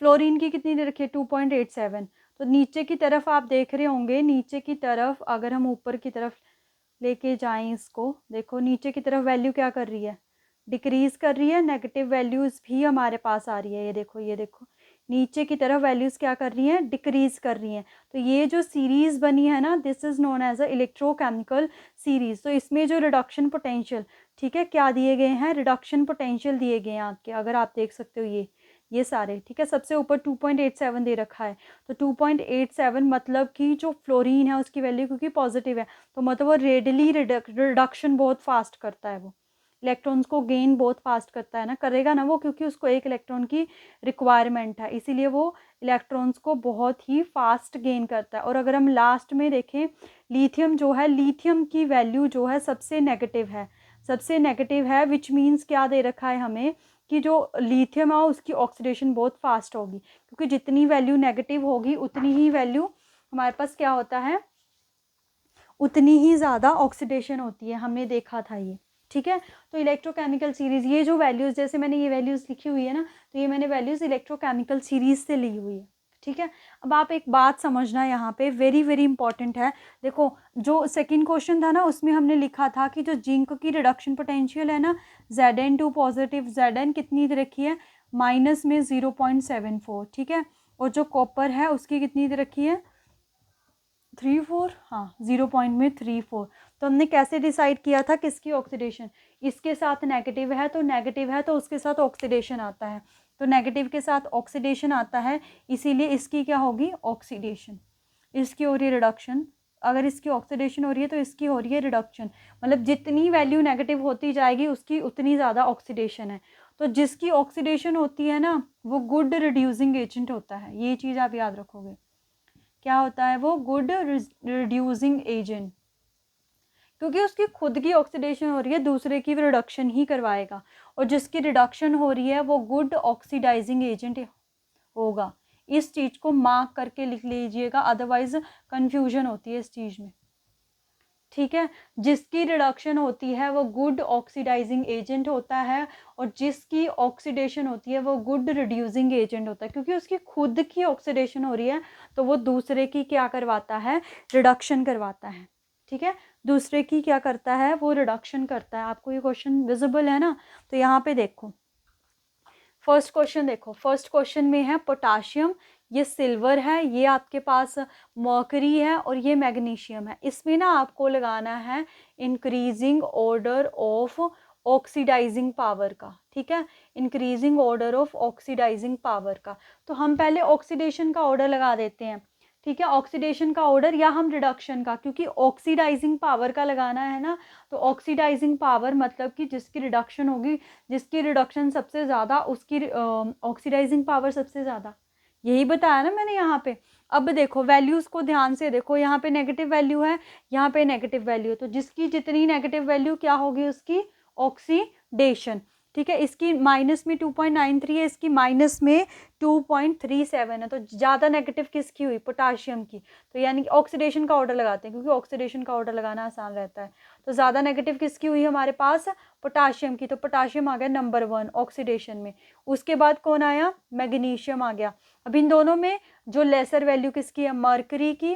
फ्लोरीन की कितनी दे रखी है, 2.87। तो नीचे की तरफ आप देख रहे होंगे, नीचे की तरफ अगर हम ऊपर की तरफ लेके जाएं इसको, देखो नीचे की तरफ वैल्यू क्या कर रही है, डिक्रीज कर रही है, नेगेटिव वैल्यूज़ भी हमारे पास आ रही है। ये देखो नीचे की तरफ वैल्यूज़ क्या कर रही हैं, डिक्रीज कर रही हैं। तो ये जो सीरीज़ बनी है ना, this is known as a electrochemical series. तो इसमें जो रिडक्शन पोटेंशियल, ठीक है, क्या दिए गए हैं, रिडक्शन पोटेंशियल दिए गए हैं आपके, अगर आप देख सकते हो ये सारे, ठीक है। सबसे ऊपर 2.87 दे रखा है, तो 2.87 मतलब कि जो फ्लोरीन है उसकी वैल्यू क्योंकि पॉजिटिव है, तो मतलब वो रेडली रिडक्शन बहुत फास्ट करता है, वो इलेक्ट्रॉन्स को गेन बहुत फास्ट करता है ना, करेगा ना वो, क्योंकि उसको एक इलेक्ट्रॉन की रिक्वायरमेंट है, इसीलिए वो इलेक्ट्रॉन्स को बहुत ही फास्ट गेन करता है। और अगर हम लास्ट में देखें, लिथियम जो है, लिथियम की वैल्यू जो है सबसे नेगेटिव है, सबसे नेगेटिव है, विच मीन्स क्या दे रखा है हमें कि जो लिथियम है उसकी ऑक्सीडेशन बहुत फास्ट होगी, क्योंकि जितनी वैल्यू नेगेटिव होगी उतनी ही वैल्यू हमारे पास क्या होता है, उतनी ही ज़्यादा ऑक्सीडेशन होती है, हमने देखा था ये। ठीक है, तो इलेक्ट्रोकेमिकल सीरीज़, ये जो वैल्यूज़, जैसे मैंने ये वैल्यूज़ लिखी हुई है ना, तो ये मैंने वैल्यूज़ इलेक्ट्रोकेमिकल सीरीज़ से ली हुई है। ठीक है, अब आप एक बात समझना यहाँ पे, वेरी वेरी इंपॉर्टेंट है। देखो, जो सेकंड क्वेश्चन था ना, उसमें हमने लिखा था कि जो जिंक की रिडक्शन पोटेंशियल है ना, Zn2 पॉजिटिव, Zn कितनी दे रखी है, माइनस में 0.74। ठीक है, और जो कॉपर है उसकी कितनी दे रखी है, 34, हाँ 0.34। तो हमने कैसे डिसाइड किया था किसकी ऑक्सीडेशन, इसके साथ नेगेटिव है तो नेगेटिव है तो उसके साथ ऑक्सीडेशन आता है, तो नेगेटिव के साथ ऑक्सीडेशन आता है, इसीलिए इसकी क्या होगी, ऑक्सीडेशन। इसकी हो रही है रिडक्शन, अगर इसकी ऑक्सीडेशन हो रही है तो इसकी हो रही है रिडक्शन, मतलब जितनी वैल्यू नेगेटिव होती जाएगी उसकी उतनी ज़्यादा ऑक्सीडेशन है। तो जिसकी ऑक्सीडेशन होती है ना, वो गुड रिड्यूसिंग एजेंट होता है, ये चीज़ आप याद रखोगे, क्या होता है वो, गुड रिड्यूसिंग एजेंट, क्योंकि उसकी खुद की ऑक्सीडेशन हो रही है, दूसरे की रिडक्शन ही करवाएगा, और जिसकी रिडक्शन हो रही है वो गुड ऑक्सीडाइजिंग एजेंट होगा। इस चीज़ को मार्क करके लिख लीजिएगा, अदरवाइज कंफ्यूजन होती है इस चीज़ में। ठीक है, जिसकी रिडक्शन होती है वो गुड ऑक्सीडाइजिंग एजेंट होता है, और जिसकी ऑक्सीडेशन होती है वो गुड रिड्यूसिंग एजेंट होता है, क्योंकि उसकी खुद की ऑक्सीडेशन हो रही है तो वो दूसरे की क्या करवाता है, रिडक्शन करवाता है। ठीक है, दूसरे की क्या करता है, वो रिडक्शन करता है। आपको ये क्वेश्चन विजिबल है ना, तो यहाँ पे देखो फर्स्ट क्वेश्चन, देखो फर्स्ट क्वेश्चन में है पोटाशियम, ये सिल्वर है, ये आपके पास मर्करी है, और ये मैग्नीशियम है। इसमें ना आपको लगाना है increasing order of oxidising power का। ठीक है, increasing order of oxidising power का, तो हम पहले ऑक्सीडेशन का ऑर्डर लगा देते हैं। ठीक है, ऑक्सीडेशन का ऑर्डर, या हम रिडक्शन का, क्योंकि ऑक्सीडाइजिंग पावर का लगाना है ना, तो ऑक्सीडाइजिंग पावर मतलब कि जिसकी रिडक्शन होगी, जिसकी रिडक्शन सबसे ज़्यादा उसकी ऑक्सीडाइजिंग पावर सबसे ज़्यादा, यही बताया ना मैंने यहाँ पे। अब देखो वैल्यूज़ को ध्यान से देखो, यहाँ पे नेगेटिव वैल्यू है, यहाँ पे नेगेटिव वैल्यू है, तो जिसकी जितनी नेगेटिव वैल्यू क्या होगी, उसकी ऑक्सीडेशन। ठीक है, इसकी माइनस में 2.93 है, इसकी माइनस में 2.37 है, तो ज़्यादा नेगेटिव किसकी हुई, पोटाशियम की। तो यानी कि ऑक्सीडेशन का ऑर्डर लगाते हैं, क्योंकि ऑक्सीडेशन का ऑर्डर लगाना आसान रहता है। तो ज़्यादा नेगेटिव किसकी हुई हमारे पास, पोटाशियम की, तो पोटाशियम आ गया नंबर 1 ऑक्सीडेशन में। उसके बाद कौन आया, मैग्नीशियम आ गया। अब इन दोनों में जो लेसर वैल्यू किसकी है, मर्करी की,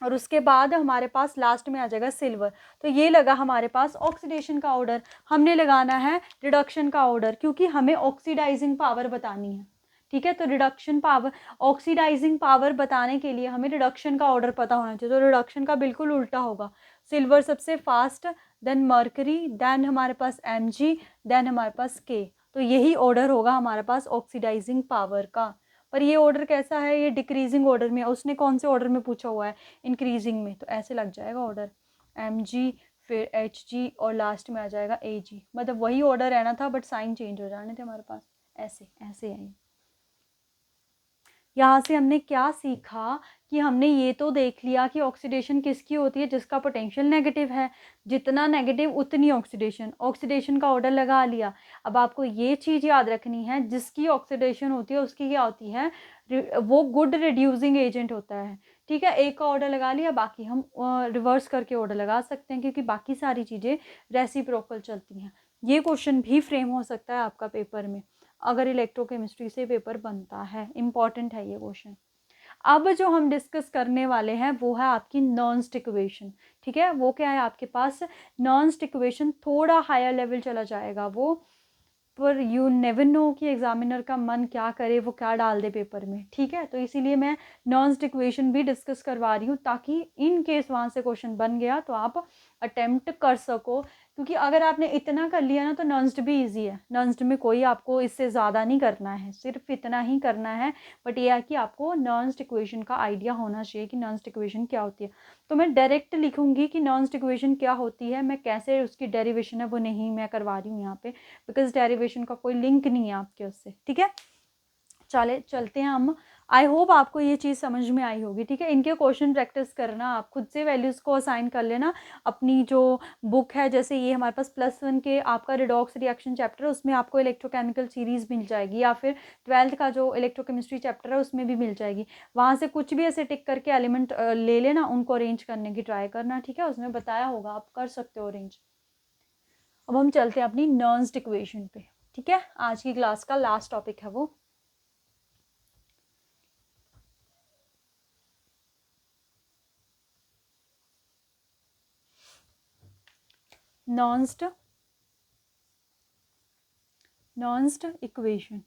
और उसके बाद हमारे पास लास्ट में आ जाएगा सिल्वर। तो ये लगा हमारे पास ऑक्सीडेशन का ऑर्डर, हमने लगाना है रिडक्शन का ऑर्डर, क्योंकि हमें ऑक्सीडाइजिंग पावर बतानी है। ठीक है, तो रिडक्शन पावर, ऑक्सीडाइजिंग पावर बताने के लिए हमें रिडक्शन का ऑर्डर पता होना चाहिए, तो रिडक्शन का बिल्कुल उल्टा होगा, सिल्वर सबसे फास्ट, देन मर्करी, देन हमारे पास Mg, देन हमारे पास K। तो यही ऑर्डर होगा हमारे पास ऑक्सीडाइजिंग पावर का। पर ये ऑर्डर कैसा है, ये डिक्रीजिंग ऑर्डर में, उसने कौन से ऑर्डर में पूछा हुआ है, इंक्रीजिंग में, तो ऐसे लग जाएगा ऑर्डर, Mg फिर Hg और लास्ट में आ जाएगा Ag, मतलब वही ऑर्डर रहना था बट साइन चेंज हो जाने थे हमारे पास, ऐसे ऐसे है। यहाँ से हमने क्या सीखा कि हमने ये तो देख लिया कि ऑक्सीडेशन किसकी होती है, जिसका पोटेंशियल नेगेटिव है, जितना नेगेटिव उतनी ऑक्सीडेशन, ऑक्सीडेशन का ऑर्डर लगा लिया। अब आपको ये चीज़ याद रखनी है, जिसकी ऑक्सीडेशन होती है उसकी क्या होती है, वो गुड रिड्यूसिंग एजेंट होता है। ठीक है, एक का ऑर्डर लगा लिया, बाकी हम रिवर्स करके ऑर्डर लगा सकते हैं, क्योंकि बाकी सारी चीज़ें रेसिप्रोकल चलती हैं। ये क्वेश्चन भी फ्रेम हो सकता है आपका पेपर में, अगर इलेक्ट्रोकेमिस्ट्री से पेपर बनता है, इम्पॉर्टेंट है ये क्वेश्चन। अब जो हम डिस्कस करने वाले हैं वो है आपकी नॉन स्टिक इक्वेशन। ठीक है, वो क्या है आपके पास, नॉन स्टिक इक्वेशन थोड़ा हायर लेवल चला जाएगा वो, पर यू नेवर नो कि एग्जामिनर का मन क्या करे, वो क्या डाल दे पेपर में। ठीक है, तो इसीलिए मैं नॉन स्टिक इक्वेशन भी डिस्कस करवा रही हूँ, ताकि इन केस वहाँ से क्वेश्चन बन गया तो आप अटेम्प्ट कर सको, क्योंकि अगर आपने इतना कर लिया ना तो नॉन्स्ट भी इजी है, नॉन्स्ट में कोई आपको इससे ज़्यादा नहीं करना है, सिर्फ इतना ही करना है। बट ये है कि आपको नॉन्स्ट इक्वेशन का आइडिया होना चाहिए कि नॉन्स्ट इक्वेशन क्या होती है। तो मैं डायरेक्ट लिखूंगी कि नॉन्स्ट इक्वेशन क्या होती है, मैं कैसे उसकी डेरिवेशन है वो नहीं मैं करवा रही हूँ यहाँ पे, बिकॉज डेरिवेशन का कोई लिंक नहीं है आपके उससे। ठीक है, चलते हैं हम आई होप आपको ये चीज़ समझ में आई होगी, ठीक है। इनके क्वेश्चन प्रैक्टिस करना, आप खुद से वैल्यूज़ को असाइन कर लेना। अपनी जो बुक है, जैसे ये हमारे पास +1 के आपका रिडॉक्स रिएक्शन चैप्टर है, उसमें आपको इलेक्ट्रोकेमिकल सीरीज़ मिल जाएगी, या फिर 12th का जो इलेक्ट्रोकेमिस्ट्री चैप्टर है उसमें भी मिल जाएगी। वहाँ से कुछ भी ऐसे टिक करके एलिमेंट ले लेना, उनको अरेंज करने की ट्राई करना, ठीक है। उसमें बताया होगा, आप कर सकते हो अरेंज। अब हम चलते हैं अपनी नर्न्स्ट इक्वेशन पे, ठीक है। आज की क्लास का लास्ट टॉपिक है वो। नर्न्स्ट इक्वेशन,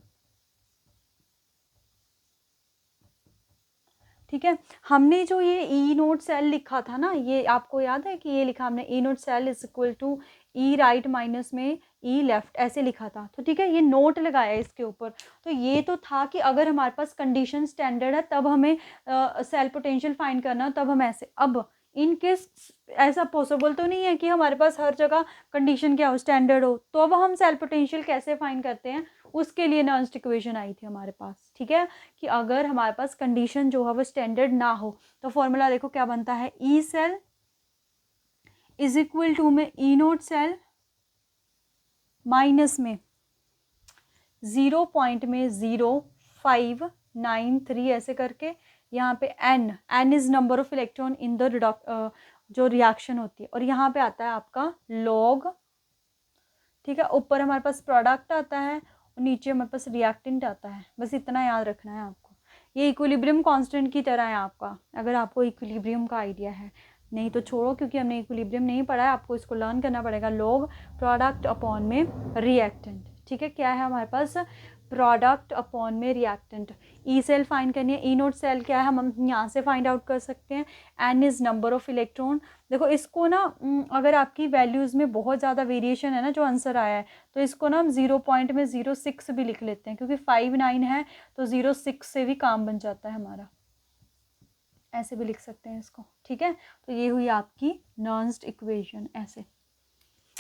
ठीक है। हमने जो ये ई नोट सेल लिखा था ना, ये आपको याद है कि ये लिखा हमने, E note cell is equal to E right minus में ई लेफ्ट, ऐसे लिखा था। तो ठीक है, ये नोट लगाया है इसके ऊपर। तो ये तो था कि अगर हमारे पास कंडीशन स्टैंडर्ड है तब हमें सेल पोटेंशियल फाइंड करना, तब हम ऐसे। अब इन केस ऐसा पॉसिबल तो नहीं है कि हमारे पास हर जगह कंडीशन क्या हो, स्टैंडर्ड हो, तो अब हम सेल पोटेंशियल कैसे फाइंड करते हैं, उसके लिए नर्न्स्ट इक्वेशन आई थी हमारे पास, ठीक है। कि अगर हमारे पास कंडीशन जो है वो स्टैंडर्ड ना हो, तो फॉर्मूला देखो क्या बनता है, E cell is equal to में ई नोट सेल माइनस में 0.0593 ऐसे करके, यहाँ पे N is number of electron in the जो रिएक्शन होती है, और यहाँ पे आता है आपका लॉग, ठीक है। ऊपर हमारे पास प्रोडक्ट आता है और नीचे हमारे पास रिएक्टेंट आता है। बस इतना याद रखना है आपको। ये इक्विलिब्रियम कांस्टेंट की तरह है आपका, अगर आपको इक्विलिब्रियम का आइडिया है। नहीं तो छोड़ो, क्योंकि हमने इक्विलिब्रियम नहीं पढ़ा है, आपको इसको लर्न करना पड़ेगा। लॉग प्रोडक्ट अपॉन में रिएक्टेंट, ठीक है। क्या है हमारे पास, प्रोडक्ट अपॉन में रिएक्टेंट। ई सेल फाइंड करनी है, ई नोट सेल क्या है हम यहाँ से फाइंड आउट कर सकते हैं। N is number of electron. देखो इसको ना, अगर आपकी वैल्यूज़ में बहुत ज़्यादा वेरिएशन है ना, जो आंसर आया है, तो इसको ना हम 0.06 भी लिख लेते हैं, क्योंकि 5 9 है तो 0.6 से भी काम बन जाता है हमारा, ऐसे भी लिख सकते हैं इसको, ठीक है। तो ये हुई आपकी नर्न्स्ट इक्वेशन ऐसे।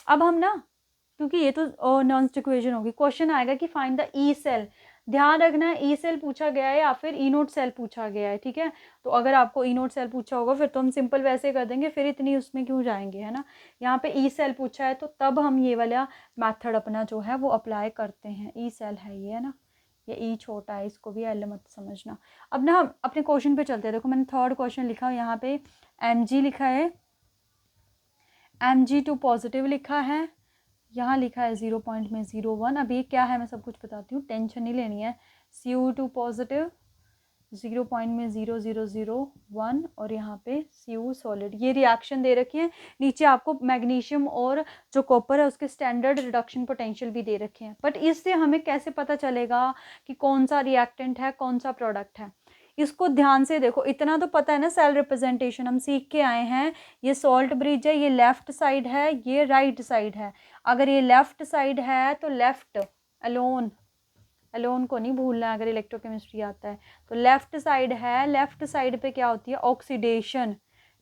अब हम ना, क्योंकि ये तो नॉन्स्ट इक्वेशन होगी, क्वेश्चन आएगा कि फाइंड द ई सेल। ध्यान रखना है, ई सेल पूछा गया है या फिर ई नोट सेल पूछा गया है, ठीक है। तो अगर आपको ई नोट सेल पूछा होगा फिर तो हम सिंपल वैसे कर देंगे, फिर इतनी उसमें क्यों जाएंगे, है ना। यहाँ पे ई सेल पूछा है तो तब हम ये वाला मैथड अपना जो है वो अप्लाई करते हैं। ई सेल है ये, है ना, ये ई छोटा है, इसको भी एल मत समझना। अब ना हम अपने क्वेश्चन पे चलते हैं। देखो मैंने थर्ड क्वेश्चन लिखा है, यहाँ पे Mg लिखा है, Mg2 पॉजिटिव लिखा है, यहाँ लिखा है 0.01। अब ये क्या है मैं सब कुछ बताती हूँ, टेंशन नहीं लेनी है। Cu2 पॉजिटिव 0.0001, और यहाँ पे Cu सॉलिड। ये रिएक्शन दे रखी है। नीचे आपको मैग्नीशियम और जो कॉपर है उसके स्टैंडर्ड रिडक्शन पोटेंशियल भी दे रखे हैं। बट इससे हमें कैसे पता चलेगा कि कौन सा रिएक्टेंट है, कौन सा प्रोडक्ट है। इसको ध्यान से देखो, इतना तो पता है ना, सेल रिप्रेजेंटेशन हम सीख के आए हैं। ये सॉल्ट ब्रिज है, ये लेफ्ट साइड है, ये राइट साइड है। अगर ये लेफ्ट साइड है तो लेफ्ट अलोन, अलोन को नहीं भूलना है अगर इलेक्ट्रोकेमिस्ट्री आता है। तो लेफ्ट साइड है, लेफ्ट साइड पे क्या होती है, ऑक्सीडेशन।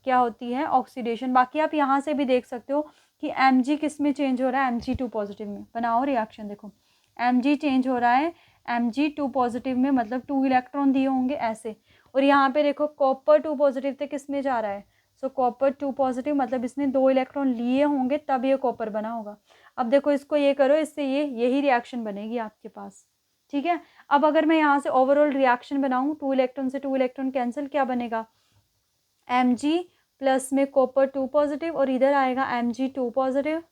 क्या होती है, ऑक्सीडेशन। बाकी आप यहाँ से भी देख सकते हो कि Mg किस में चेंज हो रहा है, Mg2 पॉजिटिव में। बनाओ रिएक्शन, देखो Mg चेंज हो रहा है Mg2 पॉजिटिव में, मतलब 2 इलेक्ट्रॉन दिए होंगे ऐसे। और यहाँ पे देखो कॉपर 2 पॉजिटिव थे, किस में जा रहा है, सो कॉपर 2 पॉजिटिव, मतलब इसने 2 इलेक्ट्रॉन लिए होंगे तब ये कॉपर बना होगा। अब देखो इसको ये करो, इससे ये यही रिएक्शन बनेगी आपके पास, ठीक है। अब अगर मैं यहाँ से ओवरऑल रिएक्शन बनाऊँ, 2 इलेक्ट्रॉन से 2 इलेक्ट्रॉन कैंसिल, क्या बनेगा, Mg प्लस में कॉपर 2 पॉजिटिव, और इधर आएगा Mg2 पॉजिटिव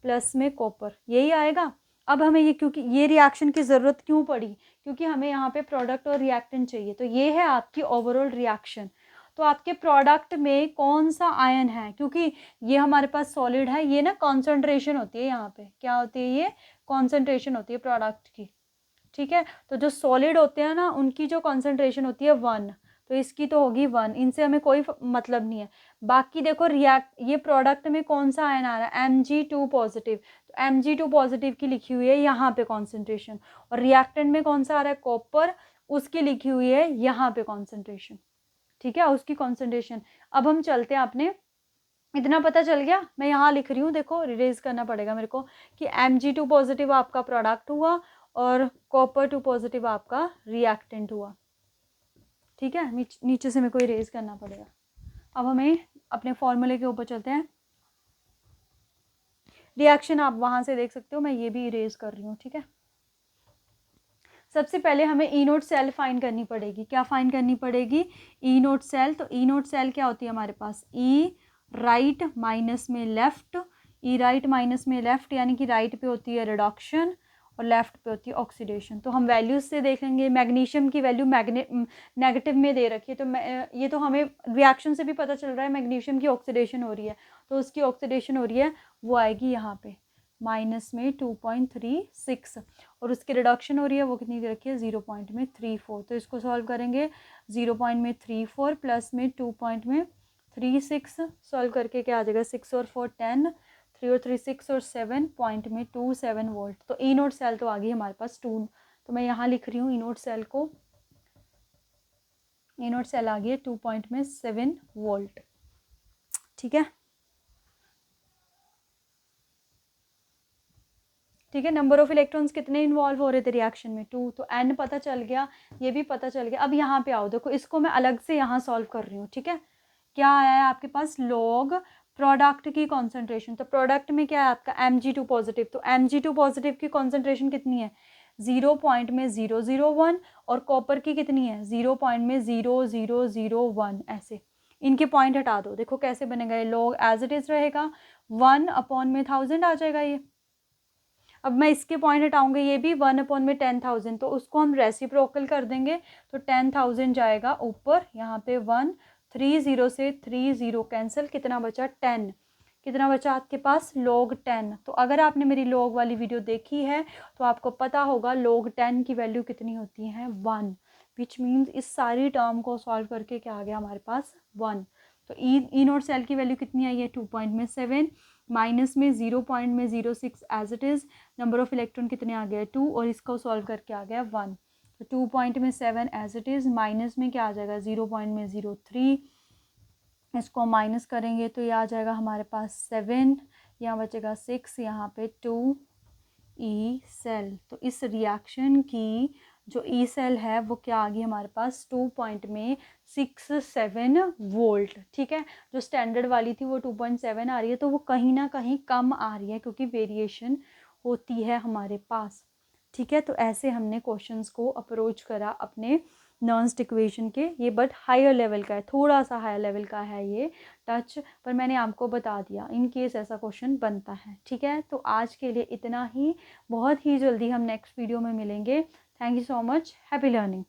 प्लस में कॉपर, यही आएगा। अब हमें ये, क्योंकि ये रिएक्शन की ज़रूरत क्यों पड़ी, क्योंकि हमें यहाँ पे प्रोडक्ट और रिएक्टेंट चाहिए। तो ये है आपकी ओवरऑल रिएक्शन। तो आपके प्रोडक्ट में कौन सा आयन है, क्योंकि ये हमारे पास सॉलिड है, ये ना कॉन्सेंट्रेशन होती है, यहाँ पे क्या होती है, ये कॉन्सेंट्रेशन होती है प्रोडक्ट की, ठीक है। तो जो सॉलिड होते हैं ना, उनकी जो कॉन्सेंट्रेशन होती है 1, तो इसकी तो होगी 1, इनसे हमें कोई मतलब नहीं है। बाकी देखो ये प्रोडक्ट में कौन सा आयन आ रहा है, Mg2 पॉजिटिव। तो Mg2 पॉजिटिव की लिखी हुई है यहाँ पे कॉन्सेंट्रेशन, और रिएक्टेंट में कौन सा आ रहा है, कॉपर, उसकी लिखी हुई है यहाँ पे कॉन्सेंट्रेशन, ठीक है, उसकी कॉन्सेंट्रेशन। अब हम चलते हैं अपने, इतना पता चल गया। मैं यहाँ लिख रही हूँ, देखो रिरेज करना पड़ेगा मेरे को, कि Mg2 पॉजिटिव आपका प्रोडक्ट हुआ और कॉपर 2 पॉजिटिव आपका रिएक्टेंट हुआ, ठीक है, नीचे से मेरे को इरेज करना पड़ेगा। अब हमें अपने फॉर्मूले के ऊपर चलते हैं। रिएक्शन आप वहाँ से देख सकते हो, मैं ये भी इरेज कर रही हूँ, ठीक है। सबसे पहले हमें ई नोट सेल फाइंड करनी पड़ेगी। क्या फाइंड करनी पड़ेगी? ई नोट सेल। तो ई नोट सेल क्या होती है हमारे पास? ई राइट माइनस में लेफ्ट, ई राइट माइनस में लेफ्ट, यानी कि राइट पे होती है रिडक्शन और लेफ्ट पे होती है ऑक्सीडेशन। तो हम वैल्यूज से देखेंगे। मैग्नीशियम की वैल्यू नेगेटिव में दे रखी है, तो ये तो हमें रिएक्शन से भी पता चल रहा है मैग्नीशियम की ऑक्सीडेशन हो रही है, तो उसकी ऑक्सीडेशन हो रही है, वो आएगी यहाँ पे माइनस में 2.36, और उसकी रिडक्शन हो रही है, वो कितनी दे रखी है? 0.34। तो इसको सॉल्व करेंगे 0.34 प्लस में 2.36, सॉल्व करके क्या आ जाएगा? 6 और 4 10, 3 और 3 6 और 7 .27 वोल्ट। तो ई नोट सेल तो आ गई हमारे पास 2। तो मैं यहाँ लिख रही हूँ ई नोट सेल को, ई नोट सेल आ गई है 2.7 वोल्ट, ठीक है। ठीक है, नंबर ऑफ इलेक्ट्रॉन्स कितने इन्वॉल्व हो रहे थे रिएक्शन में? 2। तो एन पता चल गया, ये भी पता चल गया। अब यहाँ पे आओ, देखो इसको मैं अलग से यहाँ सॉल्व कर रही हूँ, ठीक है। क्या आया है आपके पास? लॉग प्रोडक्ट की कॉन्सेंट्रेशन। तो प्रोडक्ट में क्या है आपका? Mg2 positive. तो Mg2 पॉजिटिव की कॉन्सेंट्रेशन कितनी है? 0.001, और कॉपर की कितनी है? 0.0001। ऐसे इनके पॉइंट हटा दो, देखो कैसे बनेगा ये। लॉग एज इट इज रहेगा, 1/1000 आ जाएगा ये। अब मैं इसके पॉइंट हटाऊंगी, ये भी 1/10,000, तो उसको हम रेसिप्रोकल कर देंगे, तो 10,000 जाएगा ऊपर, यहाँ पे 1 30 से 30 कैंसिल, कितना बचा? 10। कितना बचा आपके पास? log 10। तो अगर आपने मेरी log वाली वीडियो देखी है तो आपको पता होगा log 10 की वैल्यू कितनी होती है? 1, विच मीन्स इस सारी टर्म को सॉल्व करके क्या आ गया हमारे पास? 1। तो ई नोट सेल की वैल्यू कितनी आई है? 2.7, माइनस में 0.06 as it is, number of electron कितने आ गए? 2, और इसको सॉल्व करके आ गया 1। तो 2.7 एज इट इज़, माइनस में क्या आ जाएगा? 0.03, इसको माइनस करेंगे तो ये आ जाएगा हमारे पास 7, यहाँ बचेगा 6, यहाँ पे 2 ई सेल। तो इस रिएक्शन की जो ई सेल है वो क्या आ गई हमारे पास? 2.67 वोल्ट, ठीक है। जो स्टैंडर्ड वाली थी वो 2.7 आ रही है, तो वो कहीं ना कहीं कम आ रही है क्योंकि वेरिएशन होती है हमारे पास, ठीक है। तो ऐसे हमने क्वेश्चंस को अप्रोच करा अपने नॉन्स्ट इक्वेशन के। ये बट हायर लेवल का है, थोड़ा सा हायर लेवल का है ये टच, पर मैंने आपको बता दिया इन केस ऐसा क्वेश्चन बनता है, ठीक है। तो आज के लिए इतना ही, बहुत ही जल्दी हम नेक्स्ट वीडियो में मिलेंगे। Thank you so much, happy learning.